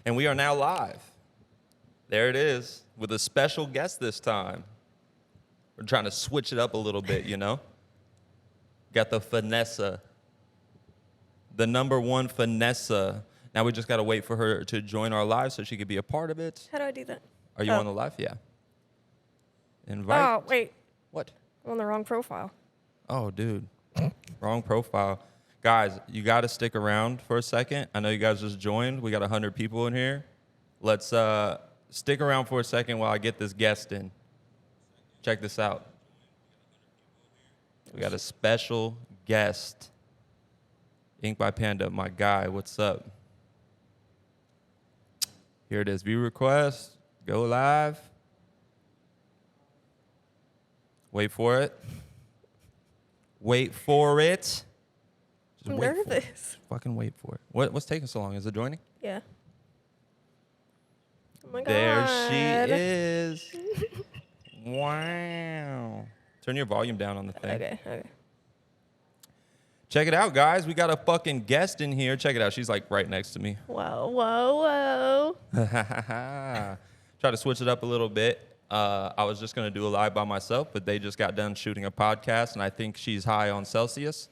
And we are now live. There it is, with a special guest this time. We're trying to switch it up a little bit, you know? Got the Vanessa, the number one Vanessa. Now we just got to wait for her to join our live so she could be a part of it. How do I do that? Are you on the live? Yeah. Invite. Oh, wait. What? I'm on the wrong profile. Oh, dude. Wrong profile. Guys, you got to stick around for a second. I know you guys just joined. We got 100 people in here. Let's stick around for a second while I get this guest in. Check this out. We got a special guest. Ink by Panda, my guy. What's up? Here it is. View request. Go live. Wait for it. Wait for it. Just I'm wait for it. nervous. Fucking wait for it. What's taking so long? Is it joining? Yeah. Oh my god. There she is. Wow. Turn your volume down on the thing. Okay. Check it out, guys. We got a fucking guest in here. Check it out. She's like right next to me. Whoa. Try to switch it up a little bit. I was just going to do a live by myself, but they just got done shooting a podcast, and I think she's high on Celsius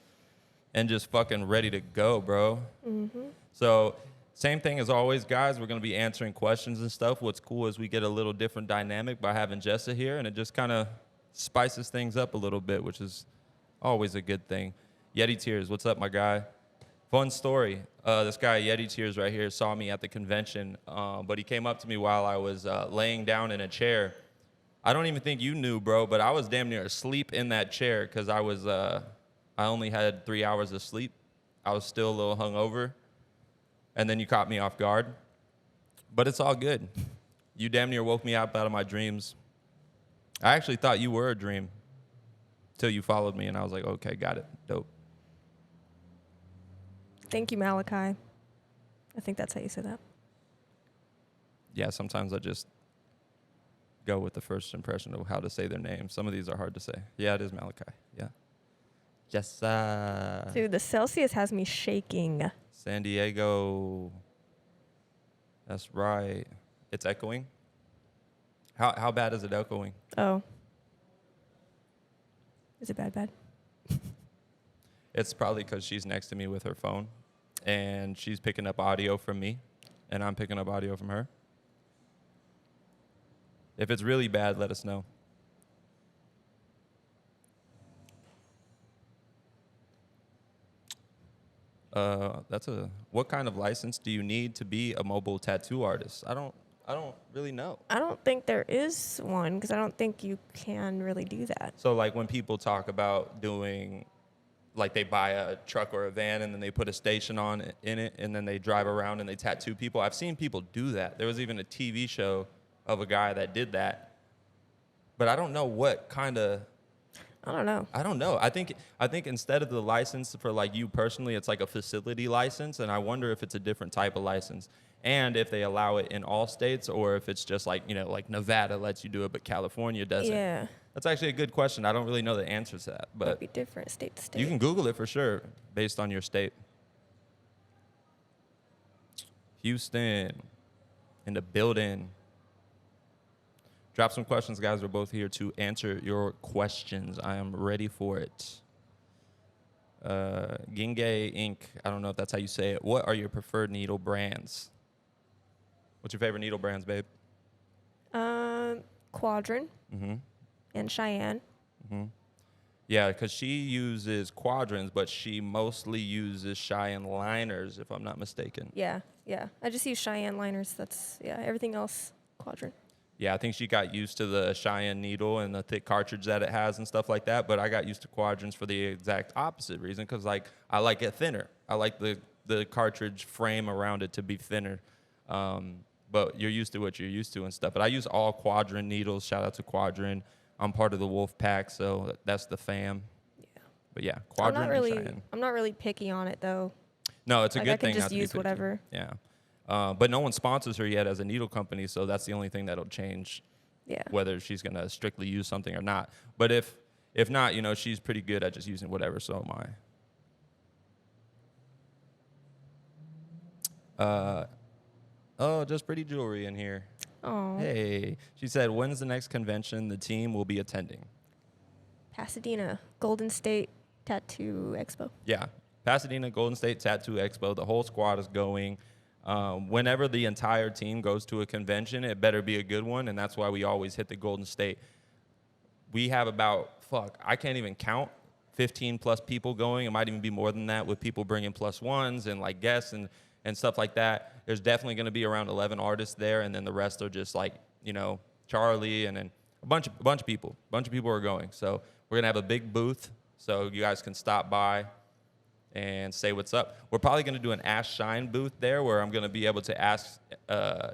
and just fucking ready to go, bro. Mm-hmm. So same thing as always, guys. We're going to be answering questions and stuff. What's cool is we get a little different dynamic by having Jessa here, and it just kind of spices things up a little bit, which is always a good thing. Yeti Tears, what's up, my guy? Fun story. This guy, Yeti Tears, right here, saw me at the convention, but he came up to me while I was laying down in a chair. I don't even think you knew, bro, but I was damn near asleep in that chair because I only had 3 hours of sleep. I was still a little hungover, and then you caught me off guard. But it's all good. You damn near woke me up out of my dreams. I actually thought you were a dream till you followed me, and I was like, okay, got it, dope. Thank you, Malachi. I think that's how you say that. Yeah, sometimes I just go with the first impression of how to say their name. Some of these are hard to say. Yeah, it is Malachi. Yeah. Yes. Dude, the Celsius has me shaking. San Diego. That's right. It's echoing. How bad is it echoing? Oh. Is it bad? It's probably because she's next to me with her phone, and she's picking up audio from me, and I'm picking up audio from her. If it's really bad, let us know. What kind of license do you need to be a mobile tattoo artist? I don't really know. I don't think there is one because I don't think you can really do that. So like when people talk about doing, like they buy a truck or a van and then they put a station in it and then they drive around and they tattoo people. I've seen people do that. There was even a TV show of a guy that did that. But I don't know what kind of... I don't know. I think instead of the license for like you personally, it's like a facility license, and I wonder if it's a different type of license, and if they allow it in all states, or if it's just like, you know, like Nevada lets you do it, but California doesn't. Yeah. That's actually a good question. I don't really know the answer to that, but Might be different state to state. you can Google it for sure based on your state. Houston in the building. Drop some questions, guys. We're both here to answer your questions. I am ready for it. Ginge Inc. I don't know if that's how you say it. What are your preferred needle brands? What's your favorite needle brands, babe? Quadrant and Cheyenne. Yeah, because she uses quadrants, but she mostly uses Cheyenne liners, if I'm not mistaken. Yeah. I just use Cheyenne liners. Everything else, Quadrant. Yeah, I think she got used to the Cheyenne needle and the thick cartridge that it has and stuff like that, but I got used to quadrants for the exact opposite reason, because like I like it thinner. I like the cartridge frame around it to be thinner. But you're used to what you're used to and stuff. But I use all Quadrant needles. Shout out to Quadrant. I'm part of the Wolf Pack, so that's the fam. Yeah. But yeah, Quadrant and Cheyenne. I'm not really picky on it though. No, it's a good I can thing not just to be use picky. whatever. Yeah. But no one sponsors her yet as a needle company, so that's the only thing that'll change whether she's going to strictly use something or not. But if not, you know, she's pretty good at just using whatever, so am I. Oh, just pretty jewelry in here. Oh, Hey. She said, when's the next convention the team will be attending? Pasadena, Golden State Tattoo Expo. Yeah. Pasadena Golden State Tattoo Expo. The whole squad is going. Whenever the entire team goes to a convention, it better be a good one, and that's why we always hit the Golden State. We have about, I can't even count, 15 plus people going. It might even be more than that with people bringing plus ones and like guests and stuff like that. There's definitely going to be around 11 artists there, and then the rest are just like, Charlie and then a bunch of people. A bunch of people are going. So we're going to have a big booth so you guys can stop by and say what's up. We're probably going to do an iShine booth there where I'm going to be able to ask,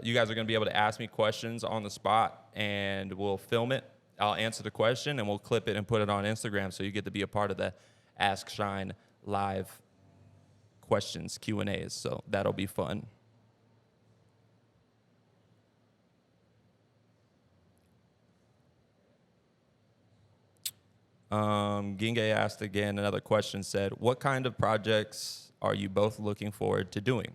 you guys are going to be able to ask me questions on the spot, and we'll film it. I'll answer the question, and we'll clip it and put it on Instagram, so you get to be a part of the Ask Shine live questions, Q&As, so that'll be fun. Ginge asked again, another question said, what kind of projects are you both looking forward to doing?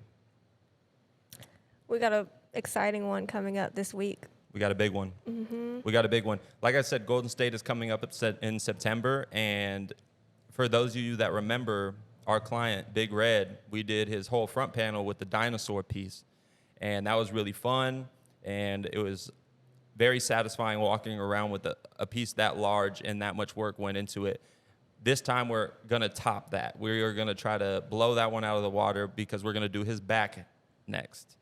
We got a exciting one coming up this week. We got a big one. Mm-hmm. We got a big one. Like I said, Golden State is coming up in September. And for those of you that remember, our client, Big Red, we did his whole front panel with the dinosaur piece. And that was really fun. And it was very satisfying walking around with a piece that large, and that much work went into it. This time we're going to top that. We are going to try to blow that one out of the water because we're going to do his back next.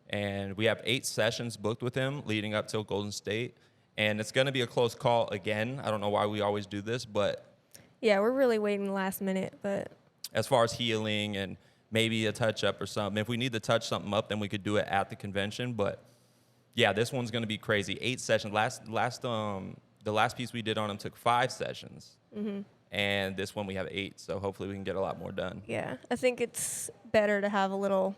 And we have 8 sessions booked with him leading up till Golden State. And it's going to be a close call again. I don't know why we always do this, but Yeah, we're really waiting last minute, but as far as healing and maybe a touch-up or something, if we need to touch something up, then we could do it at the convention. But yeah, this one's going to be crazy. 8 sessions. The last piece we did on him took 5 sessions. Mm-hmm. And this one we have 8, so hopefully we can get a lot more done. yeah, I think it's better to have a little,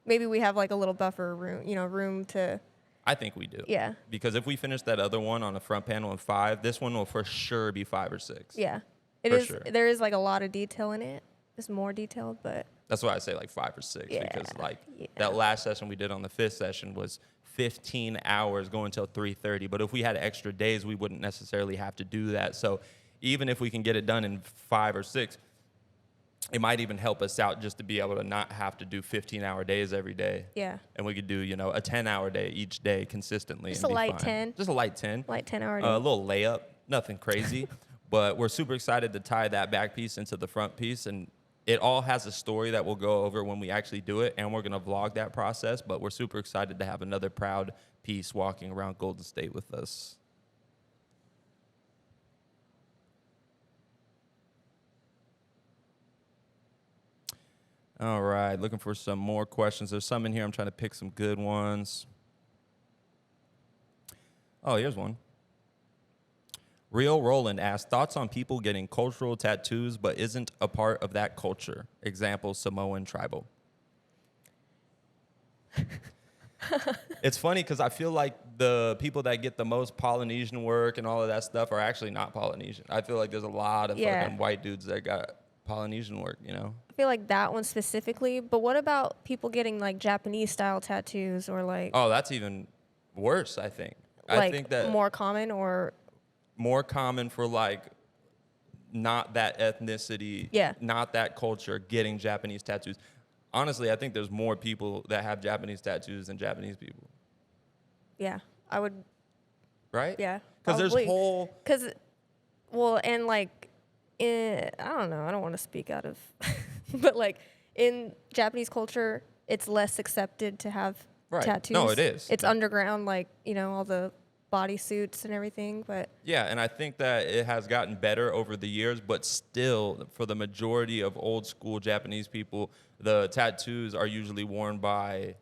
maybe we have like a little buffer room, room to, I think we do. yeah. Because if we finish that other one on the front panel in 5, this one will for sure be 5 or 6. Yeah. Sure. There is like a lot of detail in it. It's more detailed, but That's why I say like 5 or 6, Yeah, because like yeah. that last session we did on the 5th session was 15 hours going till 3:30. But if we had extra days, we wouldn't necessarily have to do that. So even if we can get it done in 5 or 6, it might even help us out just to be able to not have to do 15-hour days every day. yeah. And we could do, a 10-hour day each day consistently. Just and a be light fine. 10. Just a light 10. Light 10-hour A little layup, nothing crazy. But we're super excited to tie that back piece into the front piece. And it all has a story that we'll go over when we actually do it. And we're going to vlog that process. But we're super excited to have another proud piece walking around Golden State with us. All right, looking for some more questions. There's some in here. I'm trying to pick some good ones. Oh, here's one. Real Roland asked, thoughts on people getting cultural tattoos but isn't a part of that culture? Example, Samoan tribal. It's funny because I feel like the people that get the most Polynesian work and all of that stuff are actually not Polynesian. I feel like there's a lot of fucking white dudes that got Polynesian work, I feel like that one specifically, but what about people getting like Japanese style tattoos or like Oh, that's even worse, I think. like I think that more common or more common for like not that ethnicity, Yeah. not that culture getting Japanese tattoos. Honestly, I think there's more people that have Japanese tattoos than Japanese people, yeah, I would right? yeah. Because there's whole And like I don't know, I don't want to speak out of but like in Japanese culture, it's less accepted to have Right. tattoos. No, it is. It's underground, like, all the bodysuits and everything, but Yeah, and I think that it has gotten better over the years, but still, for the majority of old school Japanese people, the tattoos are usually worn by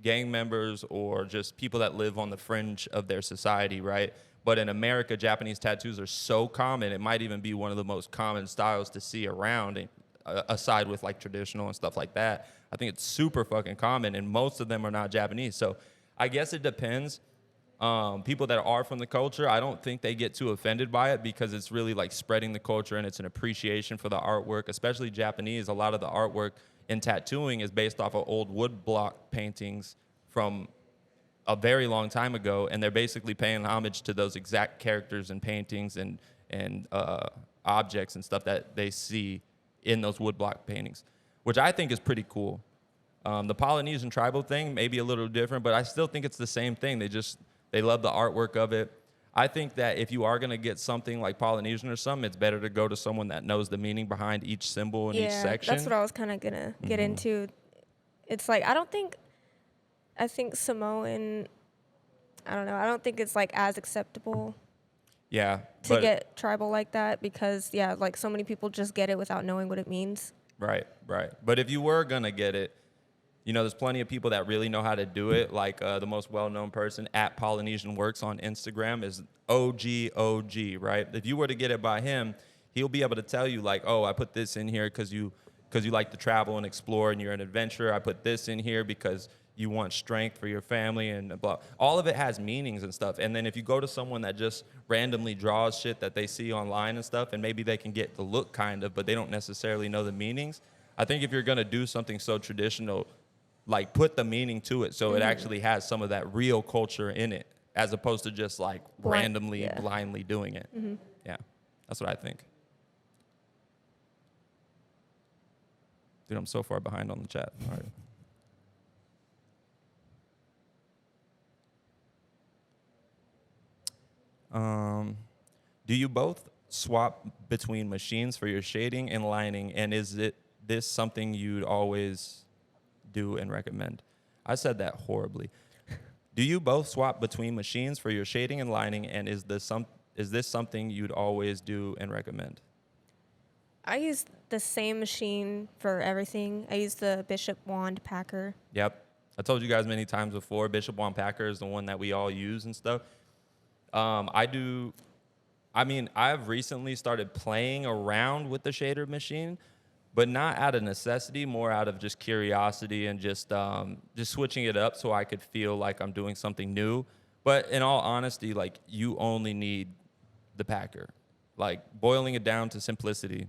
gang members or just people that live on the fringe of their society, right? But in America, Japanese tattoos are so common, it might even be one of the most common styles to see around, aside with like traditional and stuff like that. I think it's super fucking common, and most of them are not Japanese. So I guess it depends. People that are from the culture, I don't think they get too offended by it because it's really like spreading the culture and it's an appreciation for the artwork, especially Japanese. A lot of the artwork in tattooing is based off of old wood block paintings from a very long time ago, and they're basically paying homage to those exact characters and paintings and objects and stuff that they see in those woodblock paintings, which I think is pretty cool. The Polynesian tribal thing may be a little different, but I still think it's the same thing. They love the artwork of it. I think that if you are going to get something like Polynesian or something, it's better to go to someone that knows the meaning behind each symbol in each section. That's what I was kind of going to get into. It's like, I think Samoan, I don't know, I don't think it's like as acceptable Yeah. to get tribal like that because, yeah, like so many people just get it without knowing what it means. Right. But if you were going to get it, you know, there's plenty of people that really know how to do it. Like the most well-known person at Polynesian Works on Instagram is OG, right? If you were to get it by him, he'll be able to tell you like, oh, I put this in here because you like to travel and explore and you're an adventurer. I put this in here because you want strength for your family and blah. All of it has meanings and stuff. And then if you go to someone that just randomly draws shit that they see online and stuff, and maybe they can get the look kind of, but they don't necessarily know the meanings. I think if you're going to do something so traditional, like put the meaning to it so it actually has some of that real culture in it as opposed to just like randomly, blindly doing it. Yeah, that's what I think. Dude, I'm so far behind on the chat. All right. Do you both swap between machines for your shading and lining, and is this something you'd always do and recommend? I said that horribly. Do you both swap between machines for your shading and lining, and is this something you'd always do and recommend? I use the same machine for everything. I use the Bishop Wand Packer. Yep. I told you guys many times before, Bishop Wand Packer is the one that we all use and stuff. I've recently started playing around with the shader machine, but not out of necessity, more out of just curiosity and just switching it up so I could feel like I'm doing something new. But in all honesty, like you only need the Packer. Like boiling it down to simplicity,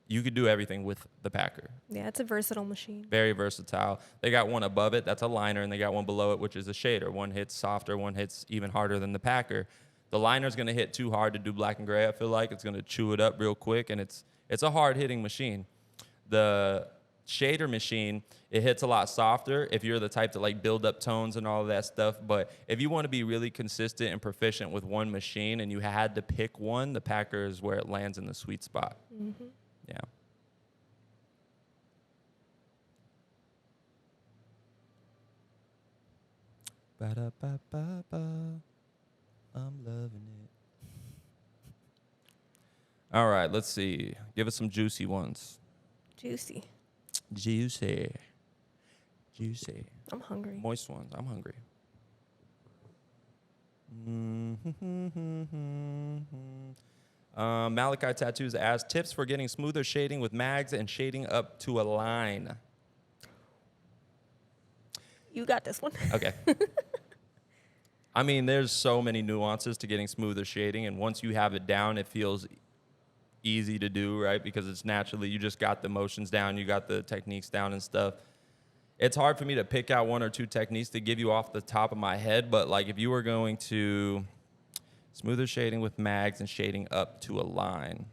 you could do everything with the Packer. Yeah, it's a versatile machine. Very versatile. They got one above it, that's a liner, and they got one below it, which is a shader. One hits softer, one hits even harder than the Packer. The liner's gonna hit too hard to do black and gray, I feel like. It's gonna chew it up real quick, and it's a hard-hitting machine. The shader machine, it hits a lot softer if you're the type to like build up tones and all of that stuff. But if you want to be really consistent and proficient with one machine and you had to pick one, the Packer is where it lands in the sweet spot. Mm-hmm. Yeah. Ba-da-ba-ba-ba. I'm loving it. All right, let's see. Give us some juicy ones. Juicy. Juicy. I'm hungry. Moist ones. I'm hungry. Malachi Tattoos asks, tips for getting smoother shading with mags and shading up to a line. You got this one. Okay. I mean, there's so many nuances to getting smoother shading, and once you have it down, it feels easy to do, right? Because it's naturally, you just got the motions down, you got the techniques down and stuff. It's hard for me to pick out one or two techniques to give you off the top of my head, but like if you were going to smoother shading with mags and shading up to a line.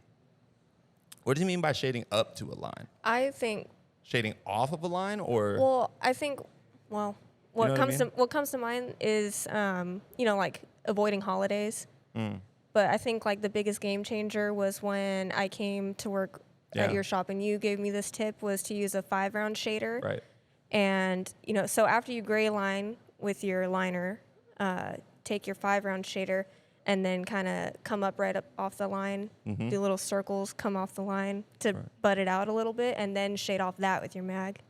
What do you mean by shading up to a line? I think shading off of a line, or what comes to mind is like avoiding holidays. But I think like the biggest game changer was when I came to work at your shop and you gave me this tip was to use a 5-round shader. Right. And so after you gray line with your liner, take your 5-round shader and then kind of come up right up off the line, do little circles, come off the line to butt it out a little bit, and then shade off that with your mag.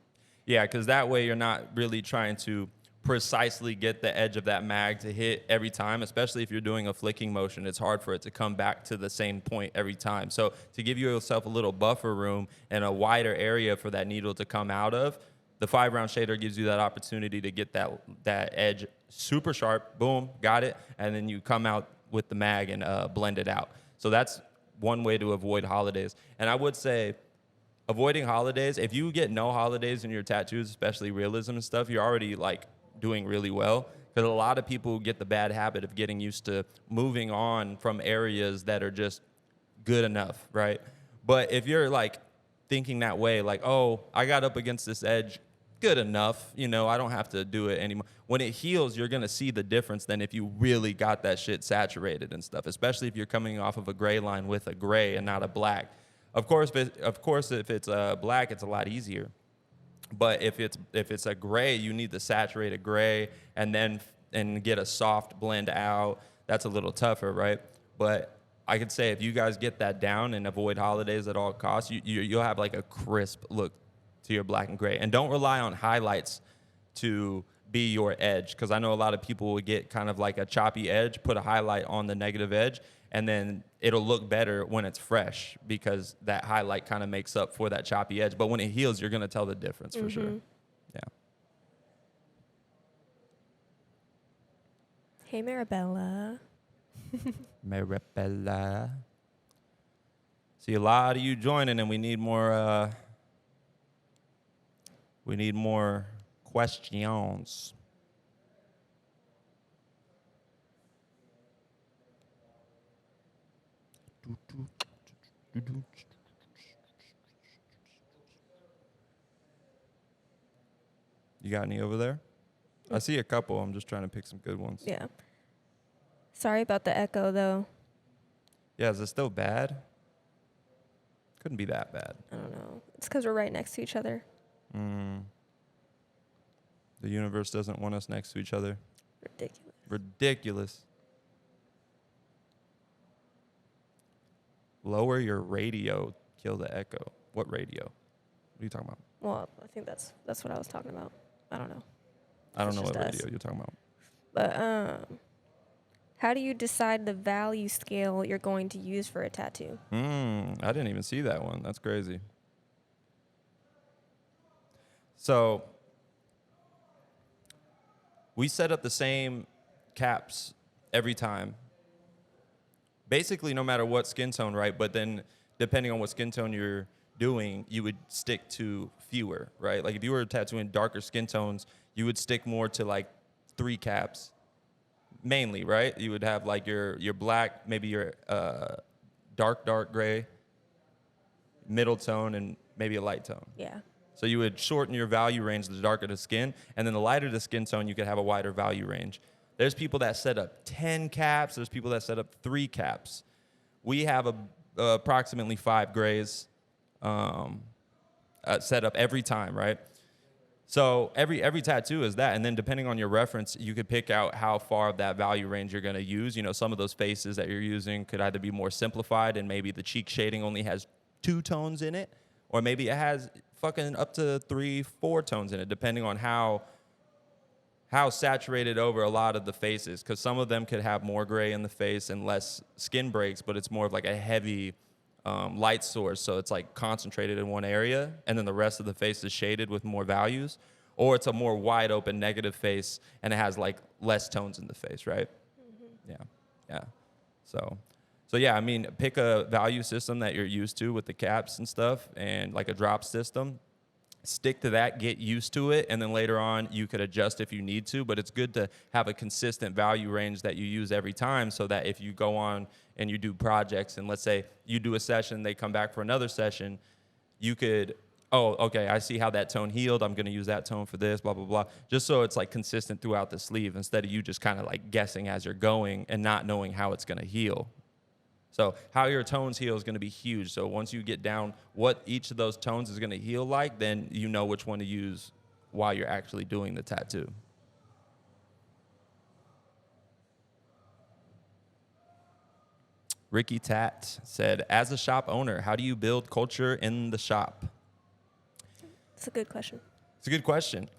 Yeah, because that way you're not really trying to precisely get the edge of that mag to hit every time, especially if you're doing a flicking motion. It's hard for it to come back to the same point every time. So to give yourself a little buffer room and a wider area for that needle to come out of, the 5-round shader gives you that opportunity to get that edge super sharp, boom, got it, and then you come out with the mag and blend it out. So that's one way to avoid holidays. And I would say avoiding holidays, if you get no holidays in your tattoos, especially realism and stuff, you're already like doing really well. Because a lot of people get the bad habit of getting used to moving on from areas that are just good enough, right? But if you're like thinking that way, like, oh, I got up against this edge good enough, you know, I don't have to do it anymore. When it heals, you're going to see the difference than if you really got that shit saturated and stuff, especially if you're coming off of a gray line with a gray and not a black. Of course, if it's a black, it's a lot easier. But if it's a gray, you need the saturated gray and get a soft blend out. That's a little tougher, right? But I could say if you guys get that down and avoid holidays at all costs, you'll have like a crisp look to your black and gray. And don't rely on highlights to be your edge, because I know a lot of people would get kind of like a choppy edge, put a highlight on the negative edge, and then it'll look better when it's fresh because that highlight kind of makes up for that choppy edge. But when it heals, you're going to tell the difference for sure. Yeah. Hey, Marabella. Marabella. See a lot of you joining, and we need more questions. You got any over there? I see a couple. I'm just trying to pick some good ones. Yeah. Sorry about the echo, though. Yeah, is it still bad? Couldn't be that bad. I don't know. It's because we're right next to each other. The universe doesn't want us next to each other. Ridiculous. Lower your radio, kill the echo. What radio? What are you talking about? Well, I think that's what I was talking about. I don't know. I don't know what just radio you're talking about. But how do you decide the value scale you're going to use for a tattoo? I didn't even see that one. That's crazy. So we set up the same caps every time. Basically, no matter what skin tone, right? But then depending on what skin tone you're doing, you would stick to fewer, right? Like if you were tattooing darker skin tones, you would stick more to like 3 caps mainly, right? You would have like your black, maybe your dark gray, middle tone, and maybe a light tone. Yeah. So you would shorten your value range the darker the skin, and then the lighter the skin tone, you could have a wider value range. There's people that set up 10 caps. There's people that set up 3 caps. We have approximately 5 grays set up every time, right? So every tattoo is that, and then depending on your reference, you could pick out how far of that value range you're going to use. You know, some of those faces that you're using could either be more simplified, and maybe the cheek shading only has 2 tones in it, or maybe it has fucking up to 3-4 tones in it, depending on how saturated over a lot of the faces, because some of them could have more gray in the face and less skin breaks, but it's more of like a heavy light source, so it's like concentrated in one area, and then the rest of the face is shaded with more values, or it's a more wide open negative face and it has like less tones in the face, right? Yeah. So yeah, I mean, pick a value system that you're used to with the caps and stuff, and like a drop system. Stick to that, get used to it, and then later on you could adjust if you need to, but it's good to have a consistent value range that you use every time, so that if you go on and you do projects, and let's say you do a session, they come back for another session, you could, oh, okay, I see how that tone healed, I'm going to use that tone for this, blah, blah, blah, just so it's like consistent throughout the sleeve, instead of you just kind of like guessing as you're going and not knowing how it's going to heal. So how your tones heal is going to be huge. So once you get down what each of those tones is going to heal like, then you know which one to use while you're actually doing the tattoo. Ricky Tat said, as a shop owner, how do you build culture in the shop? It's a good question. It's a good question.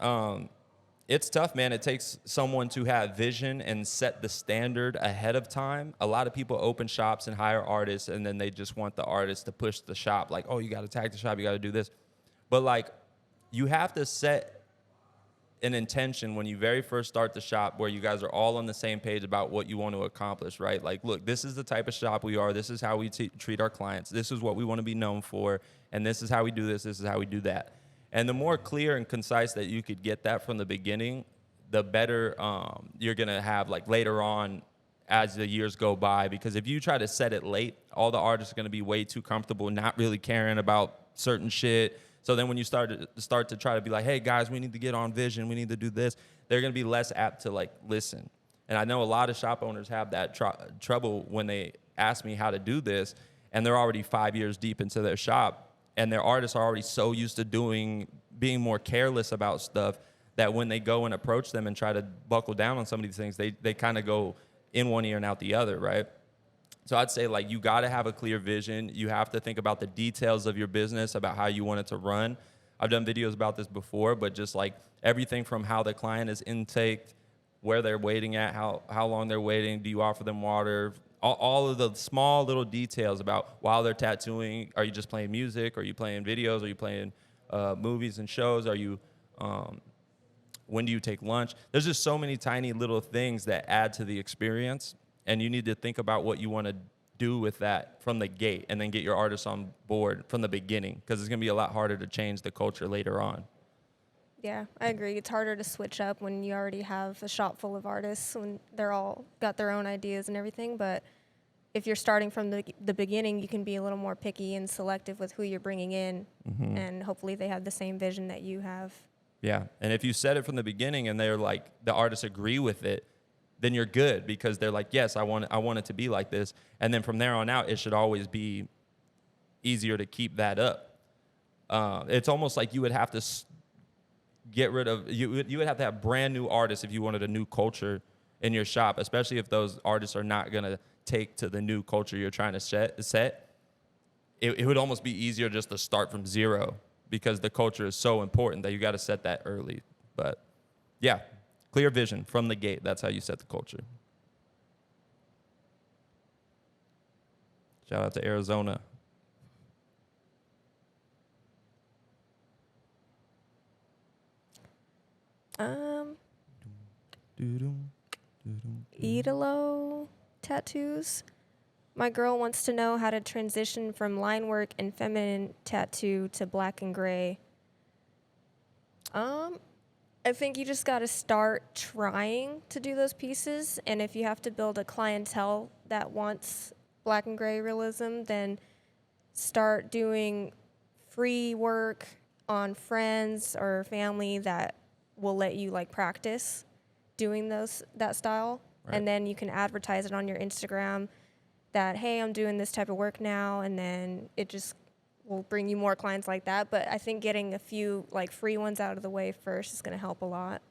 It's tough, man. It takes someone to have vision and set the standard ahead of time. A lot of people open shops and hire artists, and then they just want the artist to push the shop. Like, oh, you got to tag the shop, you got to do this. But, like, you have to set an intention when you very first start the shop where you guys are all on the same page about what you want to accomplish, right? Like, look, this is the type of shop we are. This is how we treat our clients. This is what we want to be known for, and this is how we do this. This is how we do that. And the more clear and concise that you could get that from the beginning, the better you're gonna have like later on as the years go by. Because if you try to set it late, all the artists are gonna be way too comfortable, not really caring about certain shit. So then when you start to try to be like, hey guys, we need to get on vision, we need to do this, they're gonna be less apt to like listen. And I know a lot of shop owners have that trouble when they ask me how to do this, and they're already 5 years deep into their shop, and their artists are already so used to being more careless about stuff that when they go and approach them and try to buckle down on some of these things, they kind of go in one ear and out the other, right? So I'd say like you got to have a clear vision. You have to think about the details of your business, about how you want it to run. I've done videos about this before, but just like everything from how the client is intaked, where they're waiting at, how long they're waiting, do you offer them water, all of the small little details about while they're tattooing, are you just playing music, are you playing videos, are you playing movies and shows, are you, when do you take lunch? There's just so many tiny little things that add to the experience, and you need to think about what you want to do with that from the gate and then get your artists on board from the beginning, because it's going to be a lot harder to change the culture later on. Yeah, I agree. It's harder to switch up when you already have a shop full of artists, when they're all got their own ideas and everything. But if you're starting from the beginning, you can be a little more picky and selective with who you're bringing in, and hopefully they have the same vision that you have. Yeah, and if you set it from the beginning and they're like, the artists agree with it, then you're good, because they're like, yes, I want it to be like this. And then from there on out, it should always be easier to keep that up. It's almost like you would have to get rid of, you would have to have brand new artists if you wanted a new culture in your shop, especially if those artists are not going to take to the new culture you're trying to set. It would almost be easier just to start from zero, because the culture is so important that you got to set that early. But yeah, clear vision from the gate. That's how you set the culture. Shout out to Arizona. Idolo tattoos. My girl wants to know how to transition from line work and feminine tattoo to black and gray. I think you just got to start trying to do those pieces, and if you have to build a clientele that wants black and gray realism, then start doing free work on friends or family that will let you like practice doing that style. Right. And then you can advertise it on your Instagram that, hey, I'm doing this type of work now, and then it just will bring you more clients like that. But I think getting a few like free ones out of the way first is going to help a lot.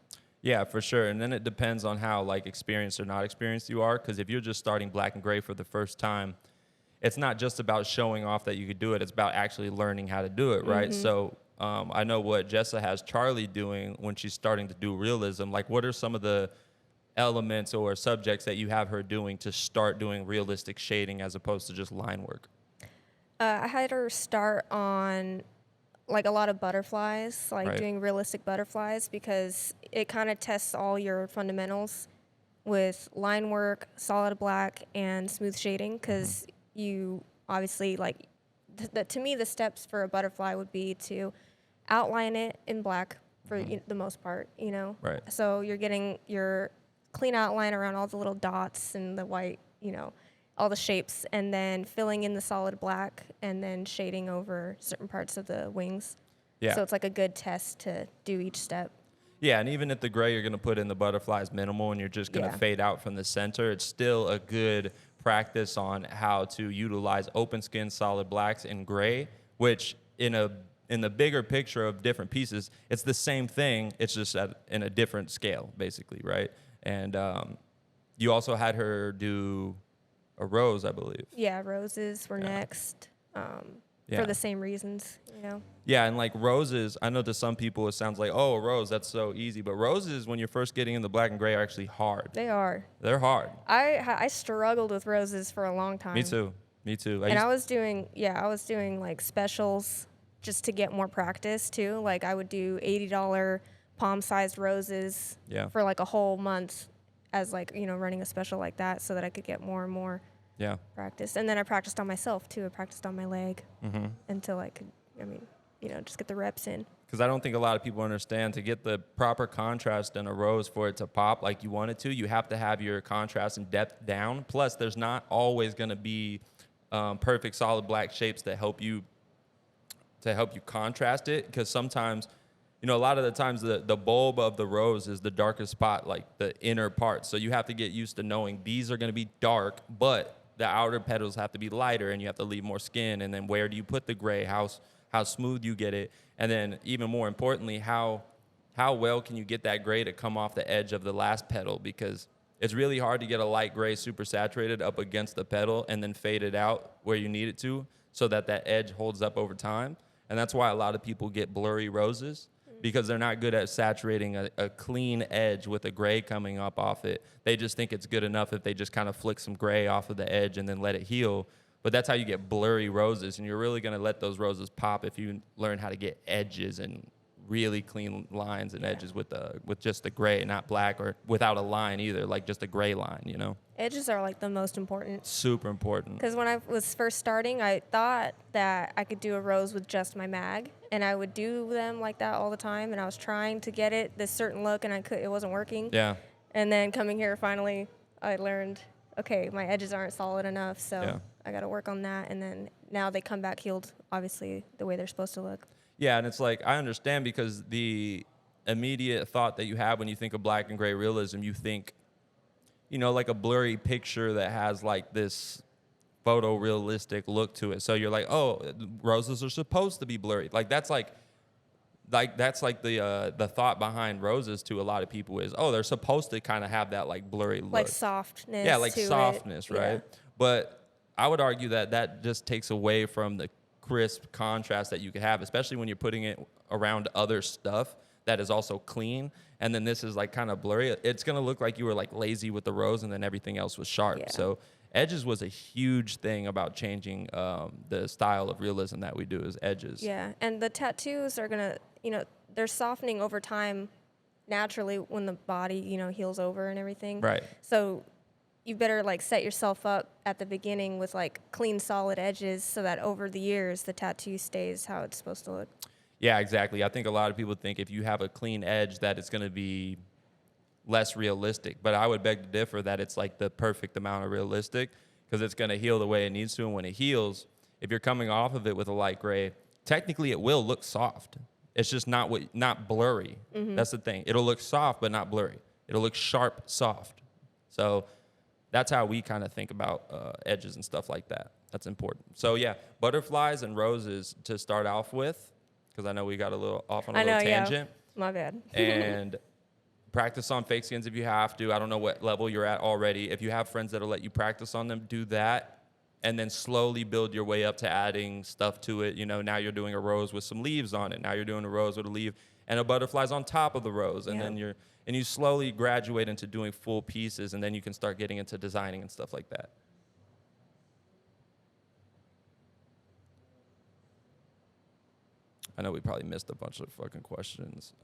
Yeah, for sure. And then it depends on how like experienced or not experienced you are, because if you're just starting black and gray for the first time, it's not just about showing off that you could do it. It's about actually learning how to do it, right? So I know what Jessa has Charlie doing when she's starting to do realism. Like, what are some of the elements or subjects that you have her doing to start doing realistic shading as opposed to just line work? I had her start on like a lot of butterflies, like doing realistic butterflies, because it kind of tests all your fundamentals with line work, solid black, and smooth shading, because you obviously like, to me, the steps for a butterfly would be to outline it in black for the most part, you know? Right. So you're getting your clean outline around all the little dots and the white, you know, all the shapes, and then filling in the solid black and then shading over certain parts of the wings. Yeah. So it's like a good test to do each step. Yeah, and even if the gray you're going to put in the butterfly is minimal and you're just going to fade out from the center, it's still a good practice on how to utilize open skin solid blacks in gray, which in the bigger picture of different pieces, it's the same thing. It's just in a different scale, basically, right? And you also had her do a rose, I believe. Yeah, roses were next for the same reasons, you know? Yeah, and like roses, I know to some people it sounds like, oh, a rose, that's so easy. But roses, when you're first getting in the black and gray, are actually hard. They are. They're hard. I struggled with roses for a long time. Me too. I was doing like specials just to get more practice too. Like I would do $80 palm-sized roses for like a whole month as like, you know, running a special like that so that I could get more and more practice. And then I practiced on myself too. I practiced on my leg until I could, I mean, you know, just get the reps in. because I don't think a lot of people understand, to get the proper contrast in a rose for it to pop like you want it to, you have to have your contrast and depth down. Plus, there's not always going to be perfect solid black shapes that help you contrast it, because sometimes, you know, a lot of the times the bulb of the rose is the darkest spot, like the inner part. So you have to get used to knowing these are going to be dark, but the outer petals have to be lighter, and you have to leave more skin. And then where do you put the gray? How smooth you get it, and then even more importantly, how well can you get that gray to come off the edge of the last petal? Because it's really hard to get a light gray super saturated up against the petal and then fade it out where you need it to, so that edge holds up over time. And that's why a lot of people get blurry roses, because they're not good at saturating a clean edge with a gray coming up off it. They just think it's good enough if they just kind of flick some gray off of the edge and then let it heal. But that's how you get blurry roses, and you're really going to let those roses pop if you learn how to get edges and really clean lines and edges with just the gray, not black, or without a line either, like just a gray line, you know? Edges are like the most important. Super important. Because when I was first starting, I thought that I could do a rose with just my mag, and I would do them like that all the time, and I was trying to get it this certain look, and it wasn't working. Yeah. And then coming here, finally, I learned, okay, my edges aren't solid enough, so I got to work on that. And then now they come back healed, obviously, the way they're supposed to look. Yeah, and it's like, I understand, because the immediate thought that you have when you think of black and gray realism, you think, you know, like a blurry picture that has like this photorealistic look to it. So you're like, oh, roses are supposed to be blurry. Like that's like the thought behind roses to a lot of people is, oh, they're supposed to kind of have that like blurry look. Like softness. Yeah, like to softness, it. right? Yeah. But I would argue that just takes away from the crisp contrast that you could have, especially when you're putting it around other stuff that is also clean. And then this is like kind of blurry. It's going to look like you were like lazy with the rose and then everything else was sharp. Yeah. So edges was a huge thing about changing the style of realism that we do, is edges. Yeah, and the tattoos are going to, they're softening over time naturally when the body, heals over and everything. Right. So you better like set yourself up at the beginning with like clean, solid edges so that over the years the tattoo stays how it's supposed to look. Yeah, exactly. I think a lot of people think if you have a clean edge that it's going to be less realistic, but I would beg to differ that it's like the perfect amount of realistic, because it's going to heal the way it needs to. And when it heals, if you're coming off of it with a light gray, technically it will look soft. It's just not blurry. Mm-hmm. That's the thing. It'll look soft, but not blurry. It'll look sharp, soft. So that's how we kind of think about edges and stuff like that. That's important. So yeah, butterflies and roses to start off with, because I know we got a little off on a little tangent. Yeah. My bad. And practice on fake skins if you have to. I don't know what level you're at already. If you have friends that'll let you practice on them, do that. And then slowly build your way up to adding stuff to it. Now you're doing a rose with some leaves on it. Now you're doing a rose with a leaf and a butterfly's on top of the rose. And then you slowly graduate into doing full pieces, and then you can start getting into designing and stuff like that. I know we probably missed a bunch of fucking questions.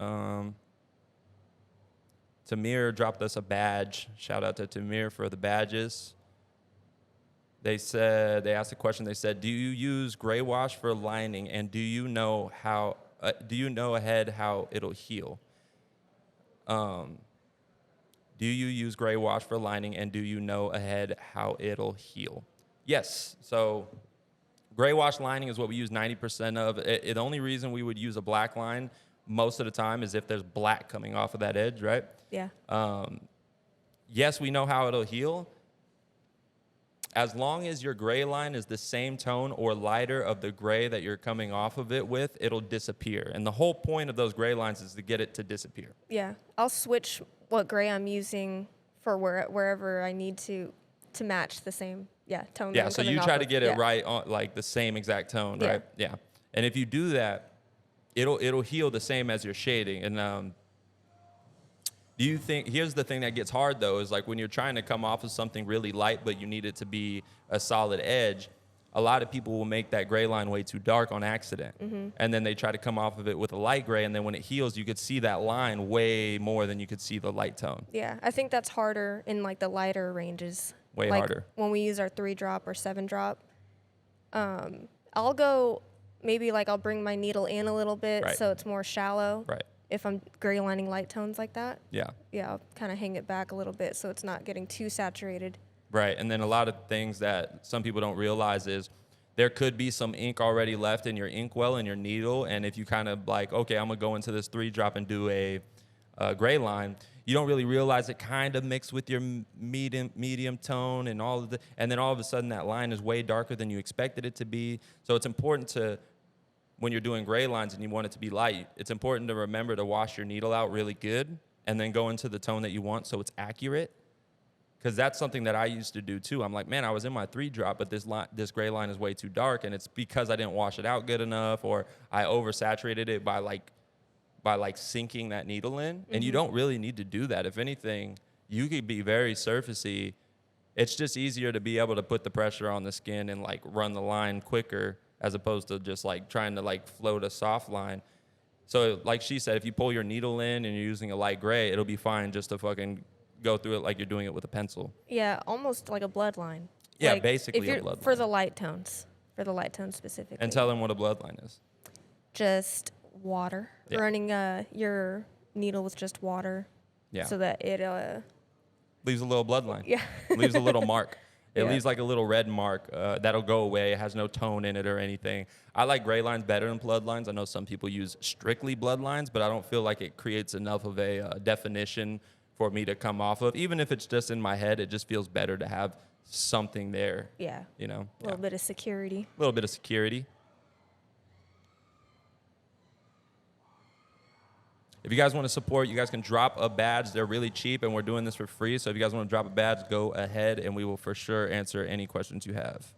Tamir dropped us a badge. Shout out to Tamir for the badges. They asked a question. They said, do you use gray wash for lining, and do you know ahead how it'll heal? Do you use gray wash for lining, and do you know ahead how it'll heal? Yes. So gray wash lining is what we use 90% of. The only reason we would use a black line most of the time is if there's black coming off of that edge, right? Yeah. Yes, we know how it'll heal. As long as your gray line is the same tone or lighter of the gray that you're coming off of it with, it'll disappear. And the whole point of those gray lines is to get it to disappear. Yeah. I'll switch what gray I'm using for wherever I need to match the same tone. Yeah, so you try to get it right on like the same exact tone, right? Yeah. And if you do that, it'll heal the same as your shading. And do you think, here's the thing that gets hard though, is like when you're trying to come off of something really light, but you need it to be a solid edge, a lot of people will make that gray line way too dark on accident. Mm-hmm. And then they try to come off of it with a light gray, and then when it heals, you could see that line way more than you could see the light tone. Yeah, I think that's harder in like the lighter ranges. Way harder. When we use our 3-drop or 7-drop, I'll go maybe like I'll bring my needle in a little bit Right. so it's more shallow. Right. If I'm gray lining light tones like that. Yeah. Yeah, I'll kind of hang it back a little bit so it's not getting too saturated. Right. And then a lot of things that some people don't realize is there could be some ink already left in your inkwell and your needle. And if you kind of like, okay, I'm going to go into this 3-drop and do a gray line, you don't really realize it kind of mixed with your medium tone and all of the, and then all of a sudden that line is way darker than you expected it to be. So it's important to, when you're doing gray lines and you want it to be light, it's important to remember to wash your needle out really good and then go into the tone that you want so it's accurate. Because that's something that I used to do too. I'm like, man, I was in my 3-drop, but this gray line is way too dark, and it's because I didn't wash it out good enough, or I oversaturated it by sinking that needle in. And you don't really need to do that. If anything, you could be very surfacey. It's just easier to be able to put the pressure on the skin and like run the line quicker, as opposed to just like trying to like float a soft line. So like she said, if you pull your needle in and you're using a light gray, it'll be fine just to fucking go through it like you're doing it with a pencil. Yeah, almost like a bloodline. Yeah, like basically if you're, a bloodline. For the light tones. For the light tones specifically. And tell them what a bloodline is. Just water. Yeah. Running your needle with just water. Yeah. So that it Leaves a little bloodline. yeah. Leaves a little mark. It Yeah. leaves like a little red mark that'll go away. It has no tone in it or anything. I like gray lines better than bloodlines. I know some people use strictly bloodlines, but I don't feel like it creates enough of a definition for me to come off of. Even if it's just in my head, it just feels better to have something there. Yeah. You know? A little bit of security. A little bit of security. If you guys want to support, you guys can drop a badge. They're really cheap, and we're doing this for free. So if you guys want to drop a badge, go ahead, and we will for sure answer any questions you have.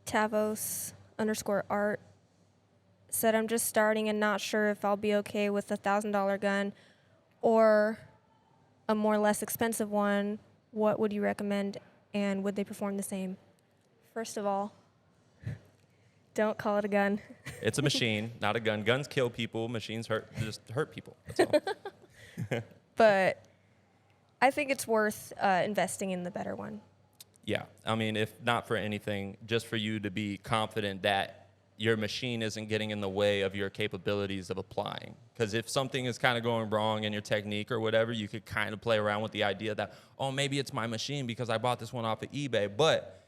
Tavos_art said, I'm just starting and not sure if I'll be okay with a $1,000 gun or a more less expensive one. What would you recommend, and would they perform the same? First of all, don't call it a gun. It's a machine, not a gun. Guns kill people. Machines just hurt people. That's all. But I think it's worth investing in the better one. Yeah. I mean, if not for anything, just for you to be confident that your machine isn't getting in the way of your capabilities of applying. Because if something is kind of going wrong in your technique or whatever, you could kind of play around with the idea that, oh, maybe it's my machine because I bought this one off of eBay. But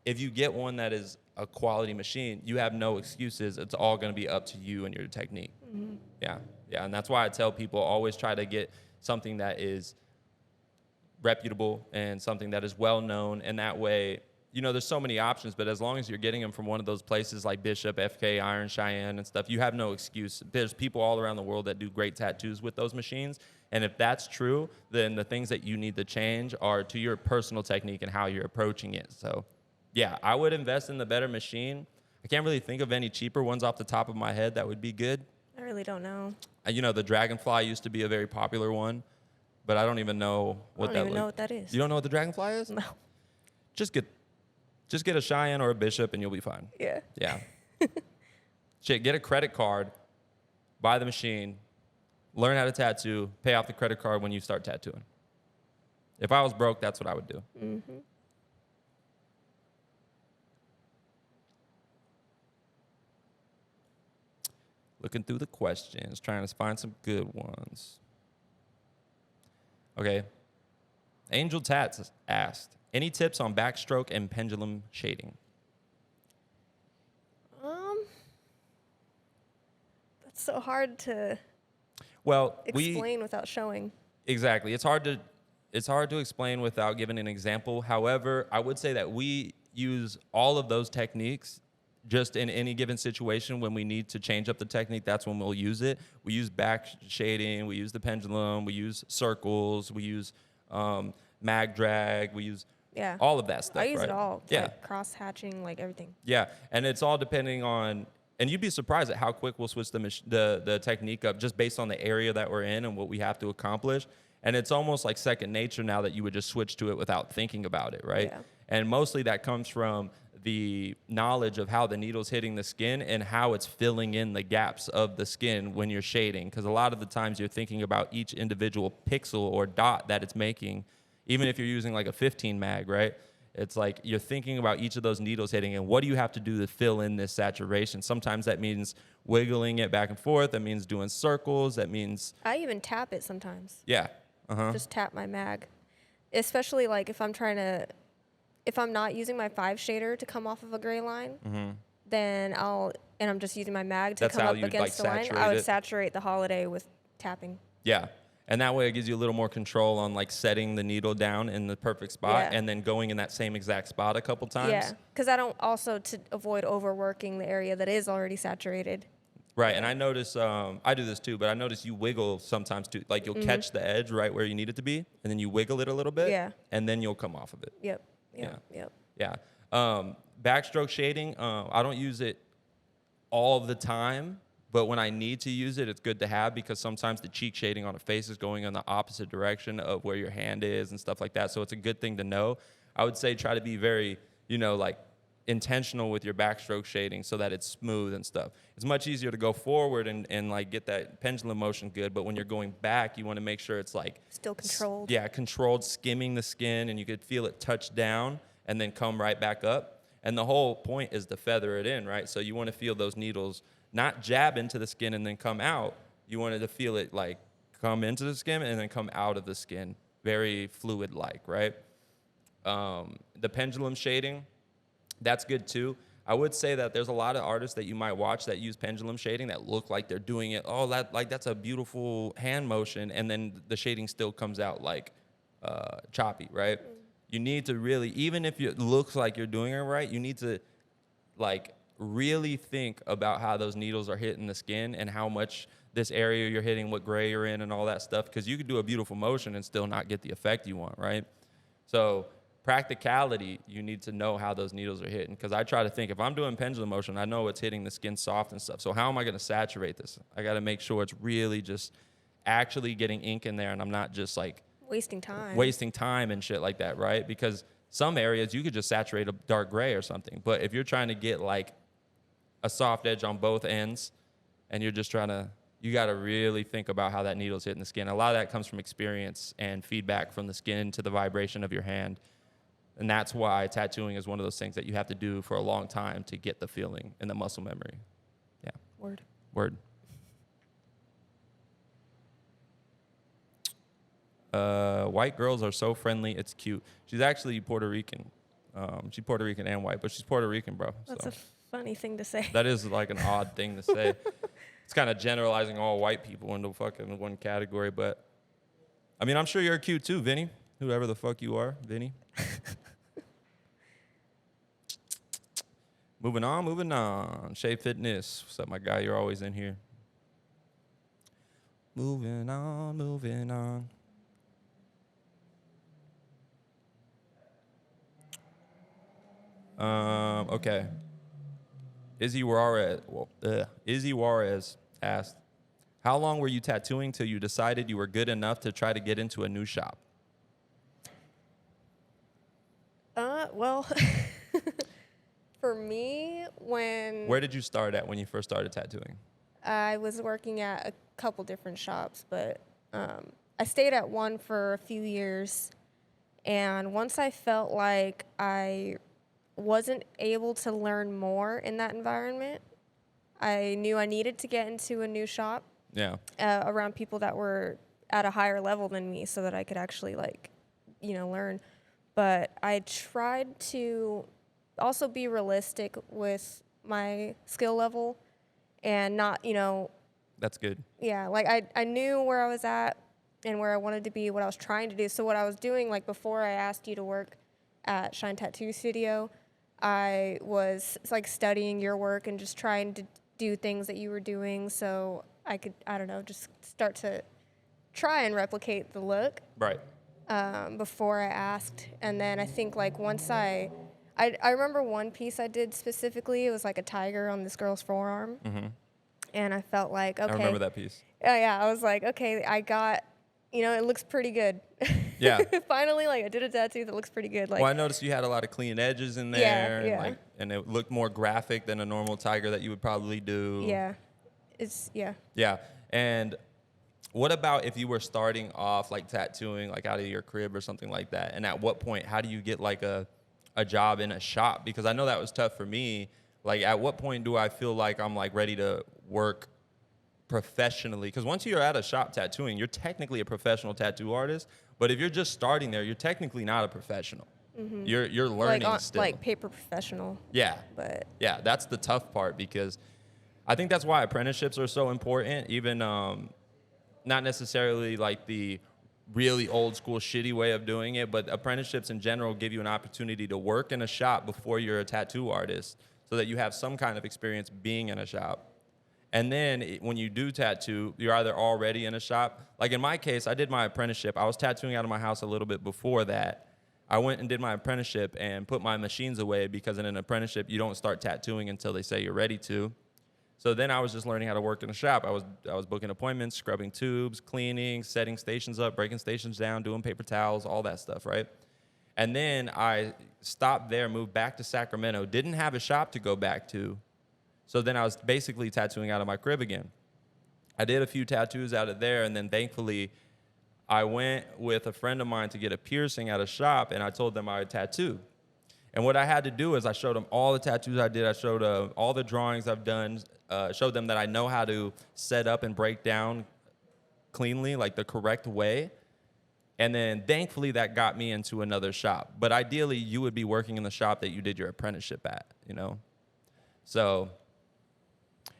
if you get one that is a quality machine, you have no excuses. It's all going to be up to you and your technique. Mm-hmm. Yeah. Yeah. And that's why I tell people always try to get something that is reputable and something that is well known. And that way, you know, there's so many options, but as long as you're getting them from one of those places like Bishop, FK, Iron, Cheyenne, and stuff, you have no excuse. There's people all around the world that do great tattoos with those machines. And if that's true, then the things that you need to change are to your personal technique and how you're approaching it. So, yeah, I would invest in the better machine. I can't really think of any cheaper ones off the top of my head that would be good. I really don't know. You know, the Dragonfly used to be a very popular one, but I don't even know what that I don't even know what that is. You don't know what the Dragonfly is? No. Just get a Cheyenne or a Bishop and you'll be fine. Yeah. Yeah. Shit, get a credit card, buy the machine, learn how to tattoo, pay off the credit card when you start tattooing. If I was broke, that's what I would do. Mm-hmm. Looking through the questions, trying to find some good ones. Okay. Angel Tats asked, any tips on backstroke and pendulum shading? That's so hard to Well, explain without showing. Exactly. It's hard to explain without giving an example. However, I would say that we use all of those techniques just in any given situation. When we need to change up the technique, that's when we'll use it. We use back shading, we use the pendulum, we use circles, we use mag drag, we use all of that stuff. I use right? it all. Yeah. Like cross hatching, like everything. Yeah, and it's all depending on, and you'd be surprised at how quick we'll switch the technique up just based on the area that we're in and what we have to accomplish. And it's almost like second nature now that you would just switch to it without thinking about it, right? Yeah. And mostly that comes from the knowledge of how the needle's hitting the skin and how it's filling in the gaps of the skin when you're shading. Because a lot of the times you're thinking about each individual pixel or dot that it's making, even if you're using like a 15 mag, right? It's like you're thinking about each of those needles hitting and what do you have to do to fill in this saturation. Sometimes that means wiggling it back and forth. That means doing circles. That means... I even tap it sometimes. Yeah. Just tap my mag. Especially like if I'm not using my 5 shader to come off of a gray line, then I'm just using my mag to come up against the line, I would saturate the holiday with tapping. Yeah. And that way it gives you a little more control on like setting the needle down in the perfect spot and then going in that same exact spot a couple times. Yeah, because I don't also to avoid overworking the area that is already saturated. Right, and I notice, I do this too, but I notice you wiggle sometimes too. Like you'll catch the edge right where you need it to be, and then you wiggle it a little bit, and then you'll come off of it. Yep. Backstroke shading, I don't use it all of the time, but when I need to use it, it's good to have because sometimes the cheek shading on a face is going in the opposite direction of where your hand is and stuff like that. So it's a good thing to know. I would say try to be very, like intentional with your backstroke shading so that it's smooth and stuff. It's much easier to go forward and like get that pendulum motion good, but when you're going back, you want to make sure it's like still controlled. Controlled, skimming the skin, and you could feel it touch down and then come right back up. And the whole point is to feather it in, right? So you want to feel those needles not jab into the skin and then come out. You wanted to feel it like come into the skin and then come out of the skin. Very fluid-like, right? The pendulum shading, that's good too. I would say that there's a lot of artists that you might watch that use pendulum shading that look like they're doing it. Oh, that's a beautiful hand motion, and then the shading still comes out like choppy, right? You need to really, even if it looks like you're doing it right, you need to like really think about how those needles are hitting the skin and how much this area you're hitting, what gray you're in, and all that stuff. Because you could do a beautiful motion and still not get the effect you want, right? So practicality, you need to know how those needles are hitting. Because I try to think, if I'm doing pendulum motion, I know it's hitting the skin soft and stuff. So how am I going to saturate this? I got to make sure it's really just actually getting ink in there, and I'm not just like wasting time and shit like that, right? Because some areas you could just saturate a dark gray or something. But if you're trying to get like a soft edge on both ends, and you're just you got to really think about how that needle's hitting the skin. A lot of that comes from experience and feedback from the skin to the vibration of your hand. And that's why tattooing is one of those things that you have to do for a long time to get the feeling and the muscle memory. Yeah. Word. White girls are so friendly, it's cute. She's actually Puerto Rican. She's Puerto Rican and white, but she's Puerto Rican, bro. That's a funny thing to say. That is like an odd thing to say. It's kind of generalizing all white people into fucking one category, but I mean, I'm sure you're cute too, Vinny. Whoever the fuck you are, Vinny. Moving on. Shea Fitness. What's up, my guy? You're always in here. Moving on. Okay. Izzy Juarez asked, how long were you tattooing till you decided you were good enough to try to get into a new shop? Well, for me, Where did you start at when you first started tattooing? I was working at a couple different shops, but I stayed at one for a few years. And once I felt like I wasn't able to learn more in that environment, I knew I needed to get into a new shop. Yeah. Around people that were at a higher level than me so that I could actually learn. But I tried to also be realistic with my skill level and not, That's good. Yeah, like I knew where I was at and where I wanted to be, what I was trying to do. So what I was doing, like before I asked you to work at Shine Tattoo Studio, I was like studying your work and just trying to do things that you were doing so I could, just start to try and replicate the look. Right. Before I asked. And then I think like once I remember one piece I did specifically, it was like a tiger on this girl's forearm. Mm-hmm. And I felt like, okay. I remember that piece. Oh yeah, I was like, okay, I got, it looks pretty good. Yeah. Finally, I did a tattoo that looks pretty good. Well, I noticed you had a lot of clean edges in there. Yeah. And it looked more graphic than a normal tiger that you would probably do. Yeah. Yeah. And what about if you were starting off like tattooing like out of your crib or something like that? And at what point, how do you get like a a job in a shop? Because I know that was tough for me. Like, at what point do I feel like I'm like ready to work professionally? Because once you're at a shop tattooing, you're technically a professional tattoo artist. But if you're just starting there, you're technically not a professional. You're learning still. Like paper professional. Yeah. But Yeah, that's the tough part, because I think that's why apprenticeships are so important, even not necessarily like the really old school shitty way of doing it, but apprenticeships in general give you an opportunity to work in a shop before you're a tattoo artist, so that you have some kind of experience being in a shop. And then when you do tattoo, you're either already in a shop. Like in my case, I did my apprenticeship. I was tattooing out of my house a little bit before that. I went and did my apprenticeship and put my machines away, because in an apprenticeship, you don't start tattooing until they say you're ready to. So then I was just learning how to work in a shop. I was booking appointments, scrubbing tubes, cleaning, setting stations up, breaking stations down, doing paper towels, all that stuff, right? And then I stopped there, moved back to Sacramento, didn't have a shop to go back to. So then I was basically tattooing out of my crib again. I did a few tattoos out of there, and then thankfully I went with a friend of mine to get a piercing at a shop, and I told them I would tattoo. And what I had to do is I showed them all the tattoos I did. I showed all the drawings I've done, showed them that I know how to set up and break down cleanly, like the correct way. And then thankfully that got me into another shop. But ideally, you would be working in the shop that you did your apprenticeship at, you know? So,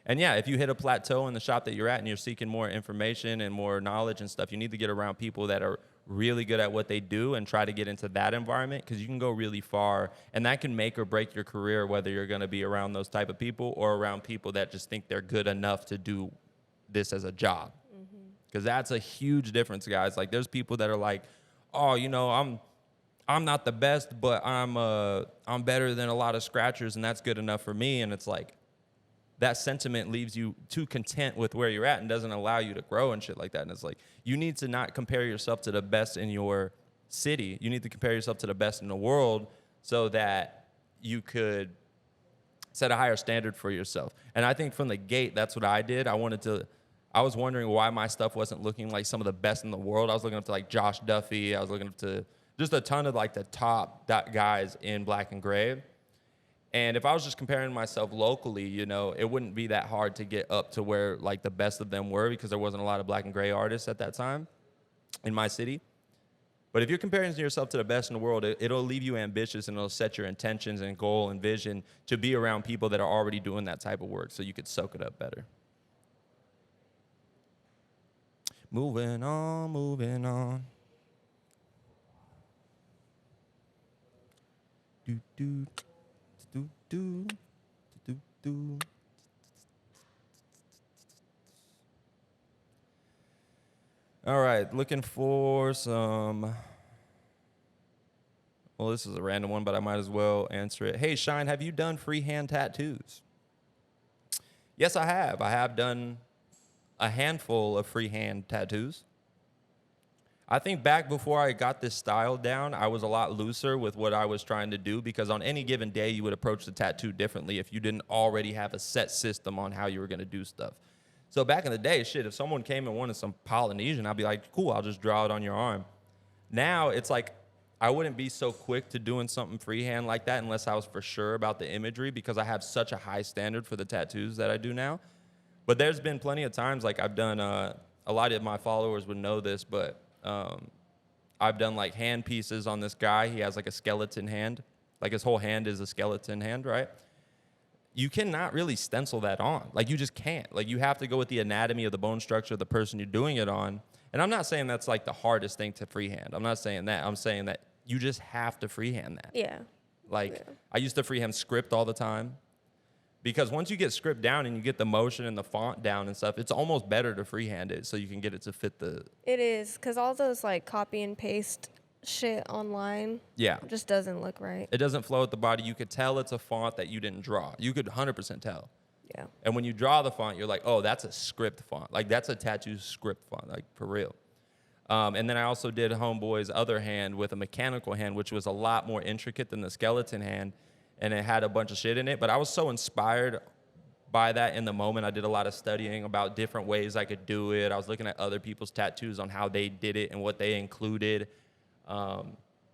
and yeah, if you hit a plateau in the shop that you're at and you're seeking more information and more knowledge and stuff, you need to get around people that are really good at what they do and try to get into that environment, because you can go really far, and that can make or break your career, whether you're going to be around those type of people or around people that just think they're good enough to do this as a job. Because that's a huge difference, guys. Like, there's people that are like, oh, you know, I'm not the best, but I'm better than a lot of scratchers, and that's good enough for me. And it's like, that sentiment leaves you too content with where you're at and doesn't allow you to grow and shit like that. And it's like, you need to not compare yourself to the best in your city. You need to compare yourself to the best in the world, so that you could set a higher standard for yourself. And I think from the gate, that's what I did. I was wondering why my stuff wasn't looking like some of the best in the world. I was looking up to like Josh Duffy. I was looking up to just a ton of like the top guys in black and gray. And if I was just comparing myself locally, you know, it wouldn't be that hard to get up to where like the best of them were, because there wasn't a lot of black and gray artists at that time in my city. But if you're comparing yourself to the best in the world, it'll leave you ambitious, and it'll set your intentions and goal and vision to be around people that are already doing that type of work, so you could soak it up better. Moving on, moving on. Do, do. Do, do, do, do. All right, looking for some. Well, this is a random one, but I might as well answer it. Hey, Shine, have you done freehand tattoos? Yes, I have. I have done a handful of freehand tattoos. I think back before I got this style down, I was a lot looser with what I was trying to do, because on any given day, you would approach the tattoo differently if you didn't already have a set system on how you were going to do stuff. So back in the day, shit, if someone came and wanted some Polynesian, I'd be like, cool, I'll just draw it on your arm. Now it's like, I wouldn't be so quick to doing something freehand like that unless I was for sure about the imagery, because I have such a high standard for the tattoos that I do now. But there's been plenty of times, like I've done, a lot of my followers would know this, but I've done like hand pieces on this guy. He has like a skeleton hand. Like his whole hand is a skeleton hand, right? You cannot really stencil that on. Like you just can't. Like you have to go with the anatomy of the bone structure of the person you're doing it on. And I'm not saying that's like the hardest thing to freehand. I'm not saying that. I'm saying that you just have to freehand that. Yeah. Like Yeah. I used to freehand script all the time. Because once you get script down and you get the motion and the font down and stuff, it's almost better to freehand it so you can get it to fit the... It is, because all those like copy and paste shit online just doesn't look right. It doesn't flow with the body. You could tell it's a font that you didn't draw. You could 100% tell. Yeah. And when you draw the font, you're like, oh, that's a script font. Like that's a tattoo script font, like for real. And then I also did Homeboy's other hand with a mechanical hand, which was a lot more intricate than the skeleton hand. And it had a bunch of shit in it. But I was so inspired by that in the moment. I did a lot of studying about different ways I could do it. I was looking at other people's tattoos on how they did it and what they included.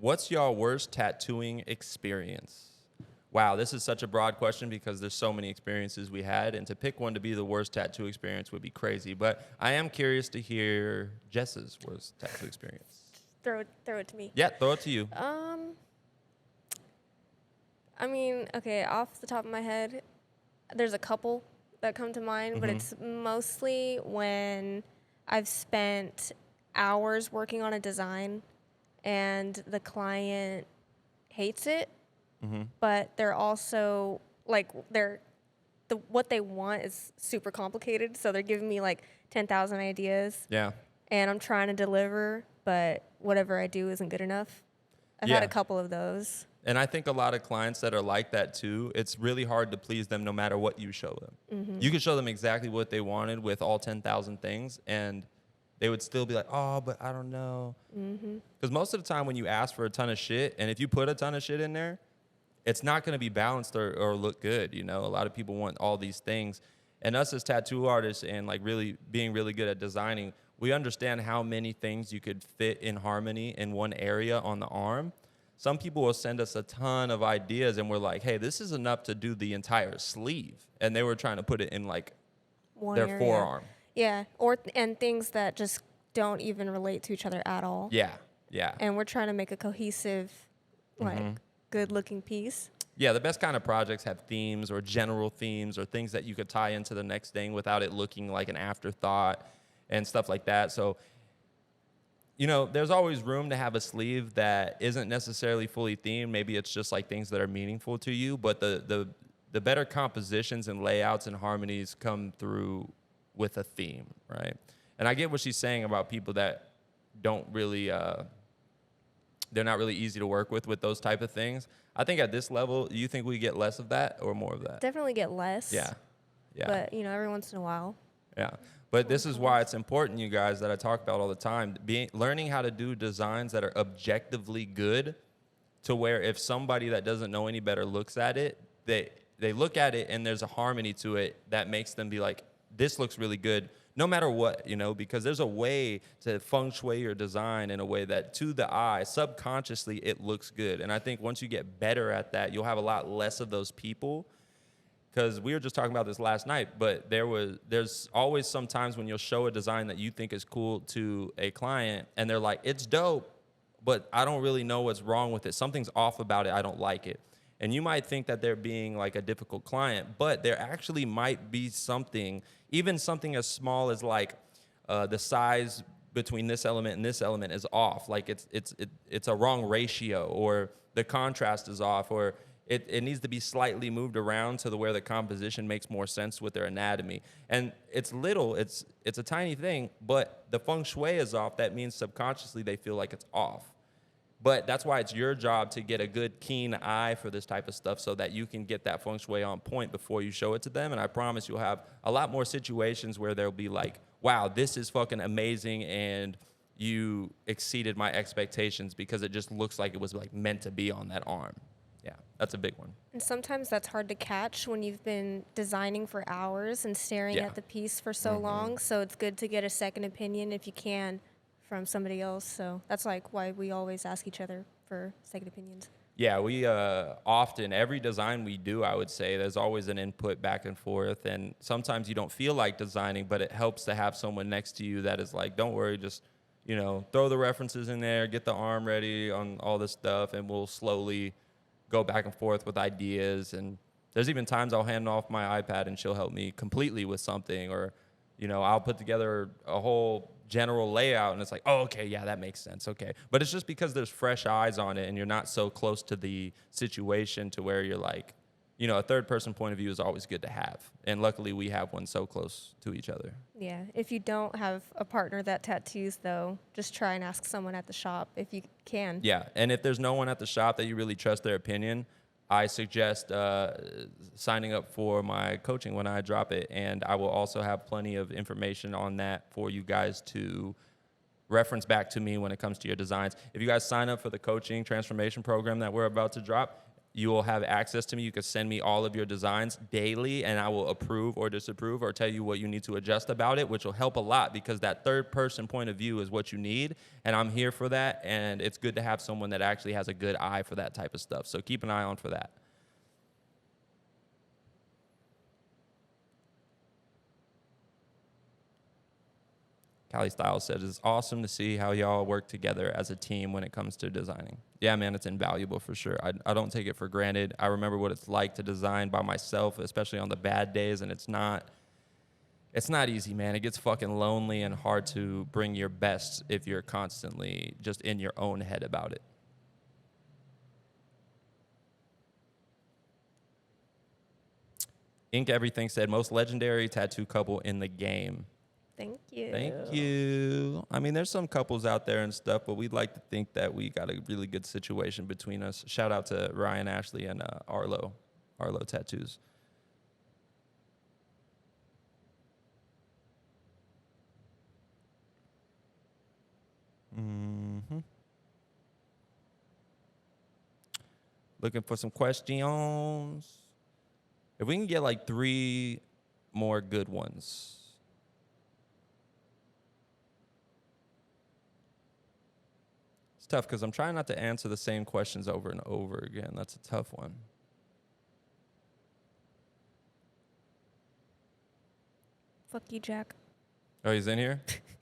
What's your worst tattooing experience? Wow, this is such a broad question because there's so many experiences we had, and to pick one to be the worst tattoo experience would be crazy. But I am curious to hear Jess's worst tattoo experience. Throw it to me. Yeah, throw it to you. I mean, okay, off the top of my head, there's a couple that come to mind, but it's mostly when I've spent hours working on a design and the client hates it, but they're also like what they want is super complicated, so they're giving me like 10,000 ideas. Yeah. And I'm trying to deliver, but whatever I do isn't good enough. I've had a couple of those. And I think a lot of clients that are like that too, it's really hard to please them no matter what you show them. You can show them exactly what they wanted with all 10,000 things, and they would still be like, oh, but I don't know. Because most of the time when you ask for a ton of shit, and if you put a ton of shit in there, it's not going to be balanced or look good. You know, a lot of people want all these things. And us as tattoo artists and like really being really good at designing, we understand how many things you could fit in harmony in one area on the arm. Some people will send us a ton of ideas, and we're like, hey, this is enough to do the entire sleeve. And they were trying to put it in like their forearm. Yeah, and things that just don't even relate to each other at all. Yeah, yeah. And we're trying to make a cohesive, like, good-looking piece. Yeah, the best kind of projects have themes or general themes or things that you could tie into the next thing without it looking like an afterthought and stuff like that. So, you know, there's always room to have a sleeve that isn't necessarily fully themed. Maybe it's just like things that are meaningful to you, but the better compositions and layouts and harmonies come through with a theme, right? And I get what she's saying about people that don't really, they're not really easy to work with those type of things. I think at this level, you think we get less of that or more of that? Definitely get less. Yeah, yeah. But, you know, every once in a while. Yeah. But this is why it's important, you guys, that I talk about all the time. Learning how to do designs that are objectively good, to where if somebody that doesn't know any better looks at it, they look at it and there's a harmony to it that makes them be like, this looks really good, no matter what, you know, because there's a way to feng shui your design in a way that to the eye, subconsciously, it looks good. And I think once you get better at that, you'll have a lot less of those people. Because we were just talking about this last night, but there's always some times when you'll show a design that you think is cool to a client, and they're like, it's dope, but I don't really know what's wrong with it. Something's off about it. I don't like it. And you might think that they're being like a difficult client, but there actually might be something, even something as small as like the size between this element and this element is off. Like it's a wrong ratio, or the contrast is off, or it needs to be slightly moved around to where the composition makes more sense with their anatomy. And it's little, it's a tiny thing, but the feng shui is off. That means subconsciously they feel like it's off. But that's why it's your job to get a good, keen eye for this type of stuff so that you can get that feng shui on point before you show it to them. And I promise you'll have a lot more situations where they'll be like, wow, this is fucking amazing, and you exceeded my expectations because it just looks like it was like meant to be on that arm. Yeah, that's a big one. And sometimes that's hard to catch when you've been designing for hours and staring at the piece for so long. So it's good to get a second opinion if you can from somebody else. So that's like why we always ask each other for second opinions. Yeah, we often, every design we do, I would say, there's always an input back and forth. And sometimes you don't feel like designing, but it helps to have someone next to you that is like, don't worry, just, you know, throw the references in there, get the arm ready on all this stuff, and we'll slowly go back and forth with ideas. And there's even times I'll hand off my iPad and she'll help me completely with something, or, you know, I'll put together a whole general layout and it's like, oh, okay, yeah, that makes sense. Okay. But it's just because there's fresh eyes on it and you're not so close to the situation to where you're like, you know, a third person point of view is always good to have. And luckily we have one so close to each other. Yeah. If you don't have a partner that tattoos, though, just try and ask someone at the shop if you can. Yeah. And if there's no one at the shop that you really trust their opinion, I suggest signing up for my coaching when I drop it. And I will also have plenty of information on that for you guys to reference back to me when it comes to your designs. If you guys sign up for the coaching transformation program that we're about to drop, You will have access to me. You can send me all of your designs daily, and I will approve or disapprove or tell you what you need to adjust about it, which will help a lot because that third person point of view is what you need, and I'm here for that, and it's good to have someone that actually has a good eye for that type of stuff. So keep an eye on for that. Callie Styles says, it's awesome to see how y'all work together as a team when it comes to designing. Yeah, man, it's invaluable for sure. I don't take it for granted. I remember what it's like to design by myself, especially on the bad days, and it's not easy, man. It gets fucking lonely and hard to bring your best if you're constantly just in your own head about it. Ink Everything said, most legendary tattoo couple in the game. Thank you. Thank you. I mean, there's some couples out there and stuff, but we'd like to think that we got a really good situation between us. Shout out to Ryan Ashley and Arlo Tattoos. Looking for some questions. If we can get like 3 more good ones. Tough because I'm trying not to answer the same questions over and over again. That's a tough one. Fuck you, Jack. Oh, he's in here?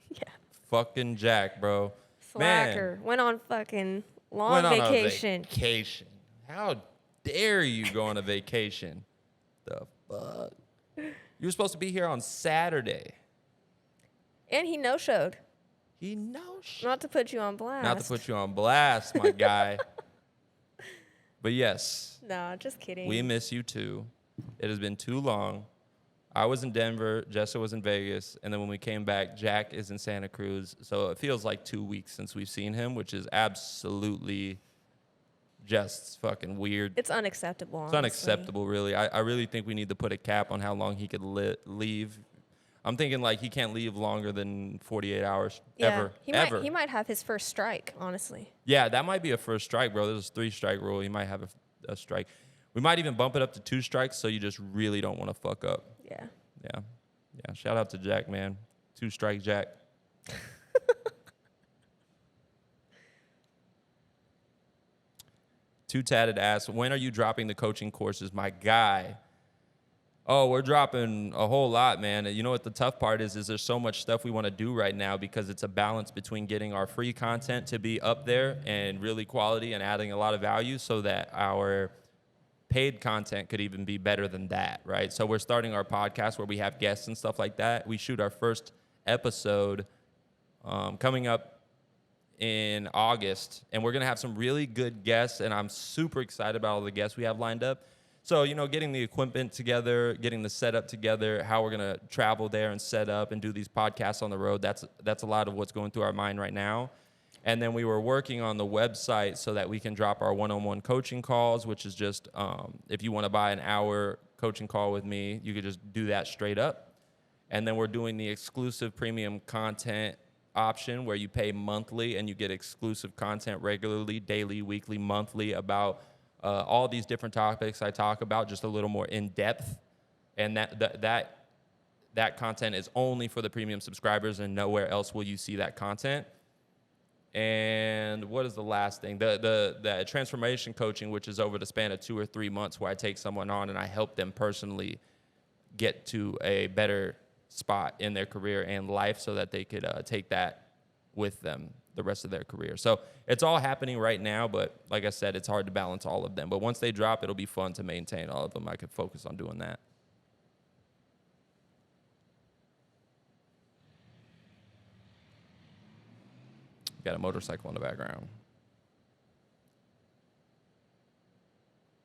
Yeah. Fucking Jack, bro. Slacker. Man, Went on fucking long went on vacation. a vacation. How dare you go on a vacation? The fuck? You were supposed to be here on Saturday. And he no-showed. He knows. Not to put you on blast. Not to put you on blast, my guy. But yes. No, just kidding. We miss you too. It has been too long. I was in Denver, Jessa was in Vegas, and then when we came back, Jack is in Santa Cruz. So it feels like 2 weeks since we've seen him, which is absolutely just fucking weird. It's unacceptable, It's unacceptable, really. I really think we need to put a cap on how long he could leave. I'm thinking like he can't leave longer than 48 hours, ever. He might have his first strike, honestly. Yeah, that might be a first strike, bro. There's a 3-strike rule. He might have a strike. We might even bump it up to 2 strikes, so you just really don't want to fuck up. Yeah. Yeah. Shout out to Jack, man. 2-strike Jack. Too Tatted asks, when are you dropping the coaching courses, my guy? Oh, we're dropping a whole lot, man. You know what the tough part is there's so much stuff we want to do right now because it's a balance between getting our free content to be up there and really quality and adding a lot of value so that our paid content could even be better than that, right? So we're starting our podcast where we have guests and stuff like that. We shoot our first episode coming up in August, and we're going to have some really good guests, and I'm super excited about all the guests we have lined up. So, you know, getting the equipment together, getting the setup together, how we're going to travel there and set up and do these podcasts on the road, that's a lot of what's going through our mind right now. And then we were working on the website so that we can drop our one-on-one coaching calls, which is just if you want to buy an hour coaching call with me, you could just do that straight up. And then we're doing the exclusive premium content option where you pay monthly and you get exclusive content regularly, daily, weekly, monthly about all these different topics I talk about, just a little more in depth. And that content is only for the premium subscribers, and nowhere else will you see that content. And what is the last thing? The transformation coaching, which is over the span of 2 or 3 months, where I take someone on and I help them personally get to a better spot in their career and life so that they could take that with them the rest of their career. So it's all happening right now, but like I said, it's hard to balance all of them. But once they drop, it'll be fun to maintain all of them. I could focus on doing that. Got a motorcycle in the background.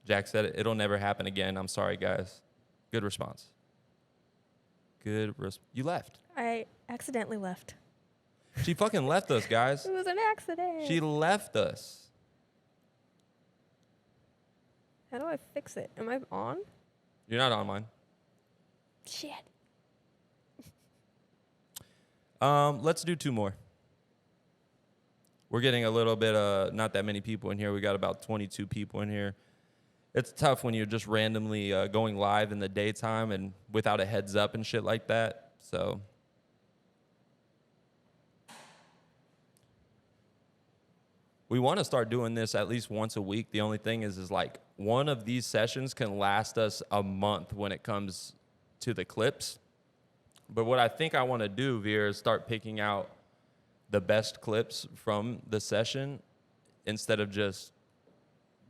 Jack said it'll never happen again. I'm sorry, guys. Good response. You left. I accidentally left. She fucking left us, guys. It was an accident. She left us. How do I fix it? Am I on? You're not on mine. Shit. Let's do 2 more. We're getting a little bit, not that many people in here. We got about 22 people in here. it's tough when you're just randomly going live in the daytime and without a heads up and shit like that. So we want to start doing this at least once a week. The only thing is like one of these sessions can last us a month when it comes to the clips. But what I think I want to do, Veer, is start picking out the best clips from the session instead of just,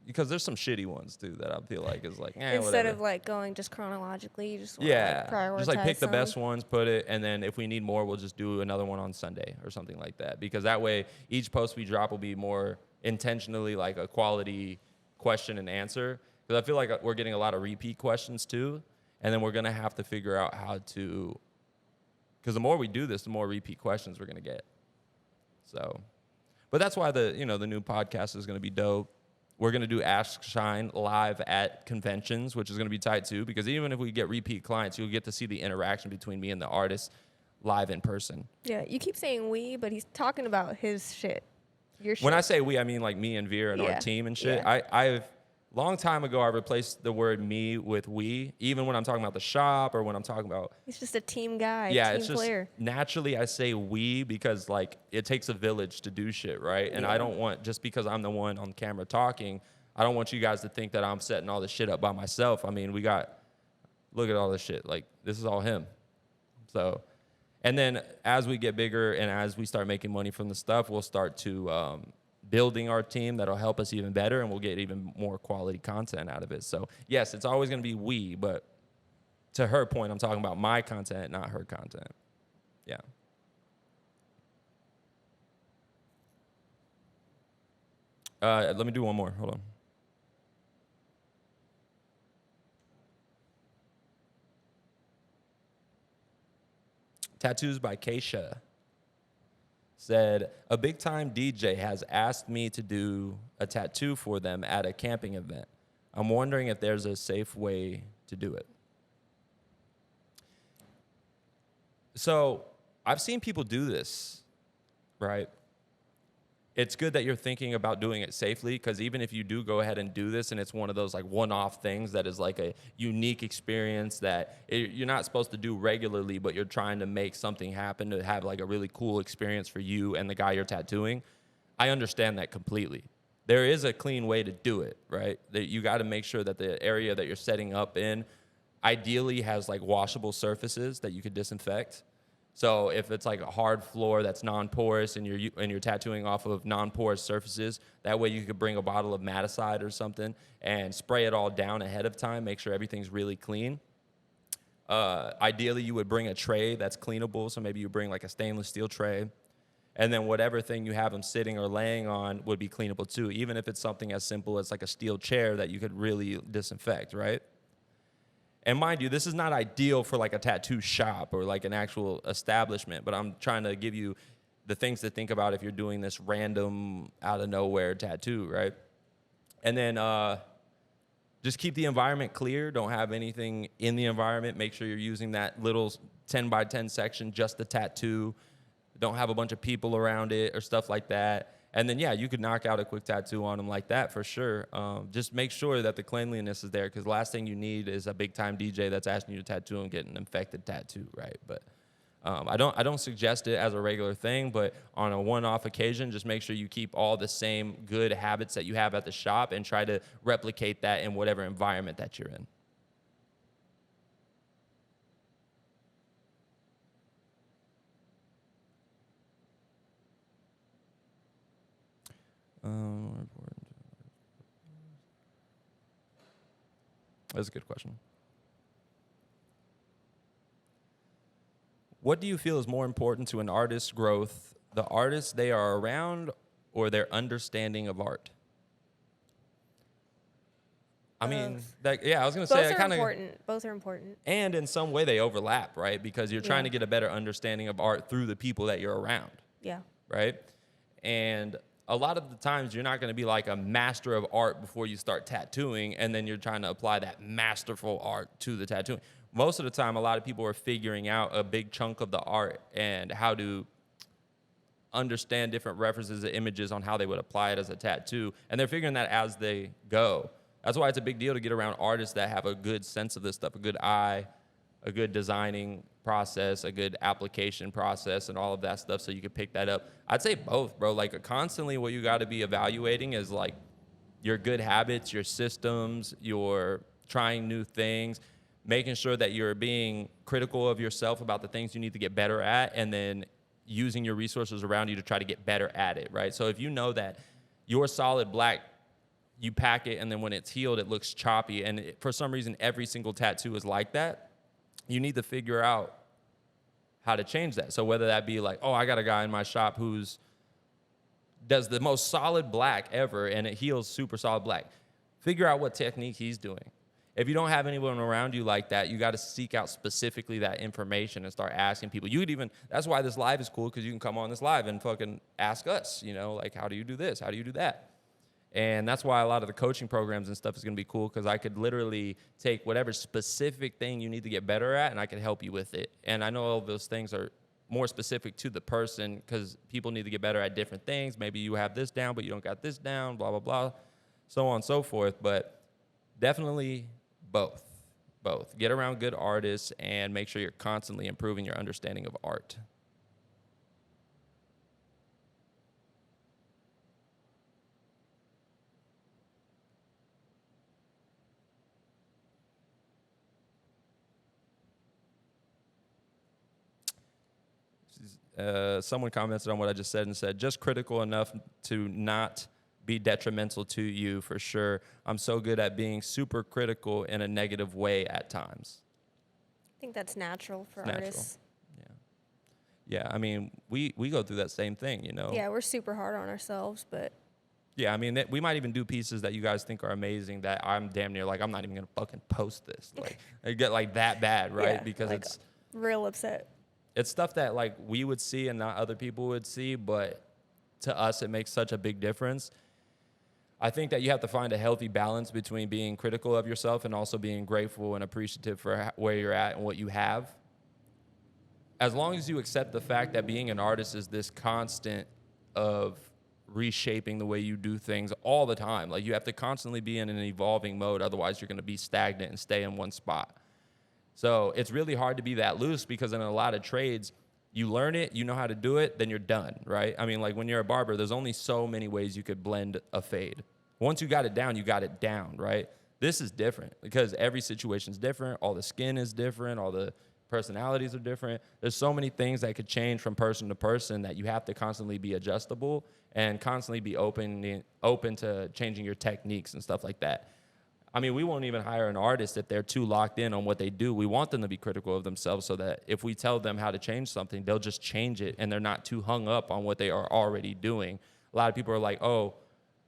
because there's some shitty ones too that I feel like is like, Instead whatever. of like going just chronologically, you just want Yeah, to like prioritize just like pick the some. best ones, put it, and then if we need more, we'll just do another one on Sunday or something like that. Because that way, each post we drop will be more intentionally like a quality question and answer. Because I feel like we're getting a lot of repeat questions too, and then we're gonna have to figure out how to. Because the more we do this, the more repeat questions we're gonna get. So, but that's why the new podcast is gonna be dope. We're going to do iShine live at conventions, which is going to be tight too, because even if we get repeat clients, you'll get to see the interaction between me and the artist live in person. Yeah, you keep saying we, but he's talking about his shit. Your shit. When I say we, I mean like me and Veer and our team and shit. Yeah. I've long time ago, I replaced the word me with we, even when I'm talking about the shop or when I'm talking about. He's just a team guy, Yeah, team it's just player. naturally I say we because like it takes a village to do shit, right? And I don't want, just because I'm the one on camera talking, I don't want you guys to think that I'm setting all this shit up by myself. I mean, look at all this shit. Like, this is all him. So, and then as we get bigger and as we start making money from the stuff, we'll start to building our team that'll help us even better, and we'll get even more quality content out of it. So yes, it's always going to be we, but to her point, I'm talking about my content, not her content. Yeah. Let me do one more. Hold on. Tattoos by Keisha said, a big time DJ has asked me to do a tattoo for them at a camping event. I'm wondering if there's a safe way to do it. So I've seen people do this, right? It's good that you're thinking about doing it safely, because even if you do go ahead and do this and it's one of those like one-off things that is like a unique experience that you're not supposed to do regularly, but you're trying to make something happen to have like a really cool experience for you and the guy you're tattooing, I understand that completely. There is a clean way to do it, right? That you got to make sure that the area that you're setting up in ideally has like washable surfaces that you could disinfect. So if it's like a hard floor that's non-porous and you're tattooing off of non-porous surfaces, that way you could bring a bottle of Maticide or something and spray it all down ahead of time, make sure everything's really clean. Ideally, you would bring a tray that's cleanable, so maybe you bring like a stainless steel tray, and then whatever thing you have them sitting or laying on would be cleanable too, even if it's something as simple as like a steel chair that you could really disinfect, right? And mind you, this is not ideal for like a tattoo shop or like an actual establishment, but I'm trying to give you the things to think about if you're doing this random out of nowhere tattoo, right? And then just keep the environment clear. Don't have anything in the environment. Make sure you're using that little 10 by 10 section, just the tattoo. Don't have a bunch of people around it or stuff like that. And then, yeah, you could knock out a quick tattoo on them like that for sure. Just make sure that the cleanliness is there, because the last thing you need is a big-time DJ that's asking you to tattoo and get an infected tattoo, right? But I don't suggest it as a regular thing, but on a one-off occasion, just make sure you keep all the same good habits that you have at the shop and try to replicate that in whatever environment that you're in. That's a good question. What do you feel is more important to an artist's growth, the artists they are around or their understanding of art? I mean, I was going to say that kind of important. Both are important. And in some way they overlap, right? Because you're trying to get a better understanding of art through the people that you're around. Yeah. Right? And a lot of the times you're not going to be like a master of art before you start tattooing, and then you're trying to apply that masterful art to the tattooing. Most of the time, a lot of people are figuring out a big chunk of the art and how to understand different references and images on how they would apply it as a tattoo, and they're figuring that as they go. That's why it's a big deal to get around artists that have a good sense of this stuff, a good eye, a good designing process, a good application process, and all of that stuff, so you can pick that up. I'd say both, bro. Like, constantly what you got to be evaluating is, like, your good habits, your systems, your trying new things, making sure that you're being critical of yourself about the things you need to get better at, and then using your resources around you to try to get better at it, right? So if you know that your solid black, you pack it, and then when it's healed, it looks choppy, and for some reason, every single tattoo is like that, you need to figure out how to change that. So whether that be like, oh, I got a guy in my shop who's does the most solid black ever, and it heals super solid black. Figure out what technique he's doing. If you don't have anyone around you like that, you got to seek out specifically that information and start asking people. You could even, that's why this live is cool, because you can come on this live and fucking ask us, you know, like, how do you do this? How do you do that? And that's why a lot of the coaching programs and stuff is going to be cool, because I could literally take whatever specific thing you need to get better at, and I can help you with it. And I know all of those things are more specific to the person, because people need to get better at different things. Maybe you have this down, but you don't got this down, blah, blah, blah, so on and so forth. But definitely both. Get around good artists and make sure you're constantly improving your understanding of art. Someone commented on what I just said and said, just critical enough to not be detrimental to you, for sure. I'm so good at being super critical in a negative way at times. I think that's natural for Natural. artists. Yeah, I mean, we go through that same thing, you know? Yeah, we're super hard on ourselves, but Yeah, I mean, we might even do pieces that you guys think are amazing that I'm damn near like, I'm not even going to fucking post this. Like, I get like that bad, right? Yeah, Because like, it's real upset. stuff that like we would see and not other people would see, but to us, it makes such a big difference. I think that you have to find a healthy balance between being critical of yourself and also being grateful and appreciative for where you're at and what you have. As long as you accept the fact that being an artist is this constant of reshaping the way you do things all the time. Like, you have to constantly be in an evolving mode. Otherwise, you're going to be stagnant and stay in one spot. So it's really hard to be that loose, because in a lot of trades, you learn it, you know how to do it, then you're done, right? I mean, like, when you're a barber, there's only so many ways you could blend a fade. Once you got it down, you got it down, right? This is different, because every situation's different. All the skin is different. All the personalities are different. There's so many things that could change from person to person that you have to constantly be adjustable and constantly be open to changing your techniques and stuff like that. I mean, we won't even hire an artist if they're too locked in on what they do. We want them to be critical of themselves, so that if we tell them how to change something, they'll just change it, and they're not too hung up on what they are already doing. A lot of people are like, oh,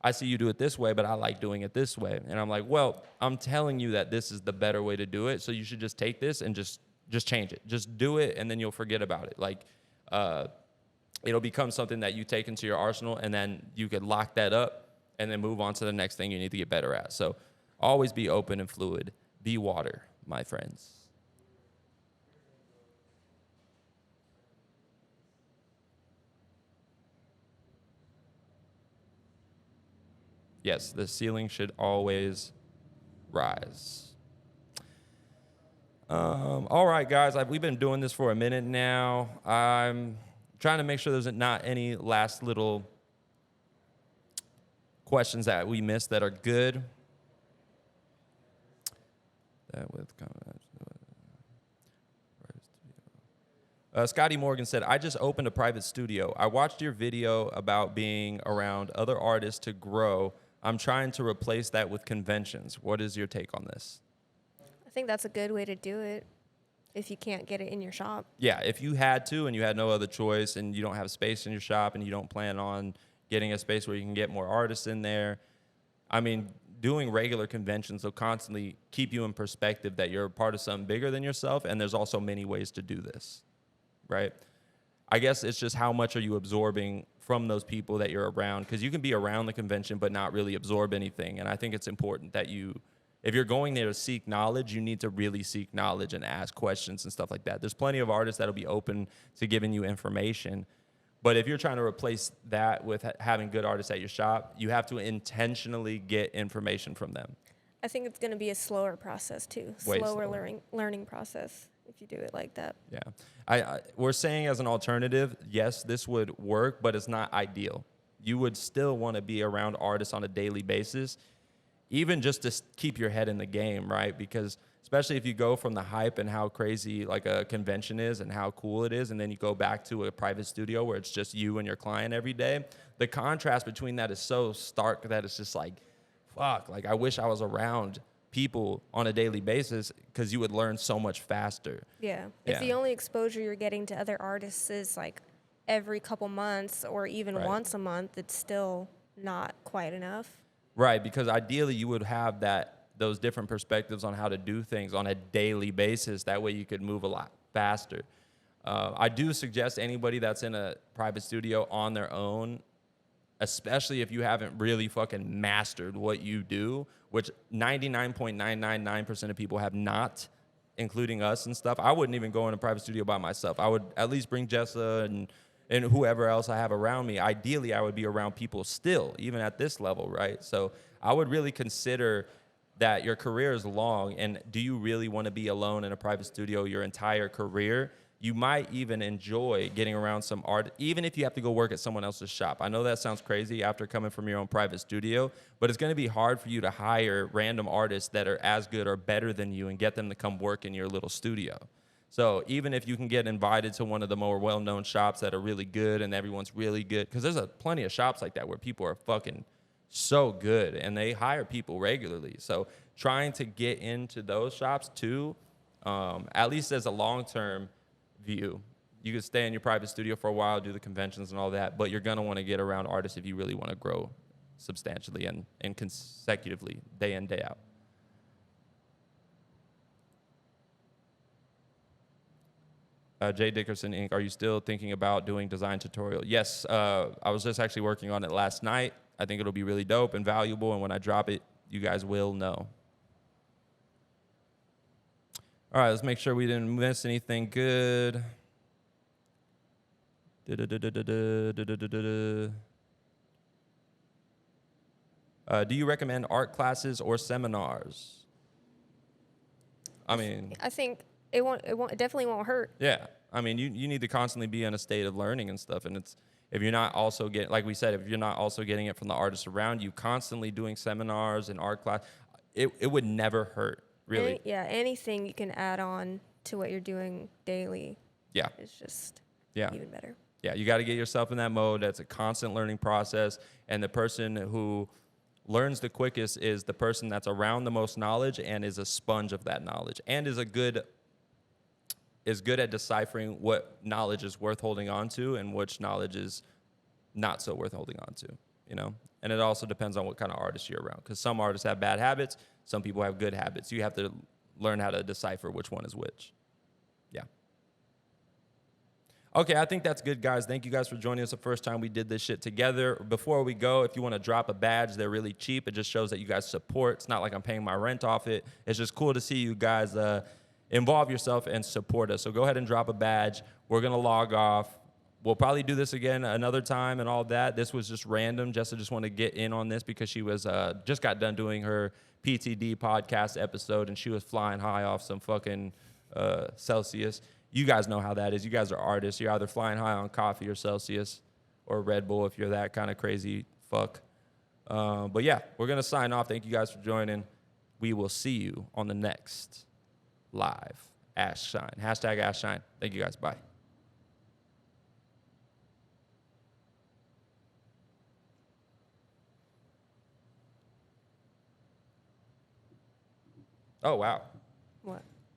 I see you do it this way, but I like doing it this way. And I'm like, well, I'm telling you that this is the better way to do it, so you should just take this and just change it. Just do it, and then you'll forget about it. Like, it'll become something that you take into your arsenal, and then you could lock that up and then move on to the next thing you need to get better at. So always be open and fluid. Be water, my friends. Yes, the ceiling should always rise. All right, guys, we've been doing this for a minute now. I'm trying to make sure there's not any last little questions that we missed that are good. Scotty Morgan said, I just opened a private studio. I watched your video about being around other artists to grow. I'm trying to replace that with conventions. What is your take on this? I think that's a good way to do it if you can't get it in your shop. Yeah, if you had to and you had no other choice and you don't have space in your shop and you don't plan on getting a space where you can get more artists in there, I mean, doing regular conventions will constantly keep you in perspective that you're a part of something bigger than yourself, and there's also many ways to do this, right? I guess it's just how much are you absorbing from those people that you're around, because you can be around the convention but not really absorb anything, and I think it's important that you, if you're going there to seek knowledge, you need to really seek knowledge and ask questions and stuff like that. There's plenty of artists that'll be open to giving you information, but if you're trying to replace that with having good artists at your shop, you have to intentionally get information from them. I think it's going to be a slower process too. Way Slower slower. learning process if you do it like that. Yeah. We're saying as an alternative, yes, this would work, but it's not ideal. You would still want to be around artists on a daily basis, even just to keep your head in the game, right? Because especially if you go from the hype and how crazy like a convention is and how cool it is, and then you go back to a private studio where it's just you and your client every day, the contrast between that is so stark that it's just like, fuck, like I wish I was around people on a daily basis because you would learn so much faster. Yeah. Yeah. If the only exposure you're getting to other artists is like every couple months or even Right. once a month, it's still not quite enough. Right, because ideally you would have those different perspectives on how to do things on a daily basis. That way you could move a lot faster. I do suggest anybody that's in a private studio on their own, especially if you haven't really fucking mastered what you do, which 99.999% of people have not, including us and stuff. I wouldn't even go in a private studio by myself. I would at least bring Jessa and whoever else I have around me. Ideally, I would be around people still, even at this level, right? So I would really consider that your career is long, and do you really want to be alone in a private studio your entire career? You might even enjoy getting around some art, even if you have to go work at someone else's shop. I know that sounds crazy after coming from your own private studio, but it's going to be hard for you to hire random artists that are as good or better than you and get them to come work in your little studio. So even if you can get invited to one of the more well-known shops that are really good and everyone's really good, because there's plenty of shops like that where people are fucking so good and they hire people regularly. So trying to get into those shops too, at least as a long-term view, you could stay in your private studio for a while, do the conventions and all that, but you're going to want to get around artists if you really want to grow substantially and consecutively, day in, day out. Jay Dickerson Inc., are you still thinking about doing design tutorial? Yes, I was just actually working on it last night. I think it'll be really dope and valuable, and when I drop it, you guys will know. All right, let's make sure we didn't miss anything good. Do you recommend art classes or seminars? I mean, I think it definitely won't hurt. yeah. I mean, you need to constantly be in a state of learning and stuff. And if you're not also getting, like we said, if you're not also getting it from the artists around you, constantly doing seminars and art class, it would never hurt, really. Anything you can add on to what you're doing daily. Yeah. Is just Yeah. even better. Yeah, you got to get yourself in that mode. That's a constant learning process. And the person who learns the quickest is the person that's around the most knowledge and is a sponge of that knowledge and is good at deciphering what knowledge is worth holding on to and which knowledge is not so worth holding on to, you know? And it also depends on what kind of artist you're around, because some artists have bad habits, some people have good habits. You have to learn how to decipher which one is which. Yeah. Okay, I think that's good, guys. Thank you guys for joining us the first time we did this shit together. Before we go, if you want to drop a badge, they're really cheap. It just shows that you guys support. It's not like I'm paying my rent off it. It's just cool to see you guys involve yourself and support us. So go ahead and drop a badge. We're going to log off. We'll probably do this again another time and all that. This was just random. Jessa just wanted to get in on this because she was just got done doing her PTD podcast episode, and she was flying high off some fucking Celsius. You guys know how that is. You guys are artists. You're either flying high on coffee or Celsius or Red Bull if you're that kind of crazy fuck. But yeah, we're going to sign off. Thank you guys for joining. We will see you on the next live iShine. Hashtag iShine. Thank you guys. Bye. Oh, wow. What?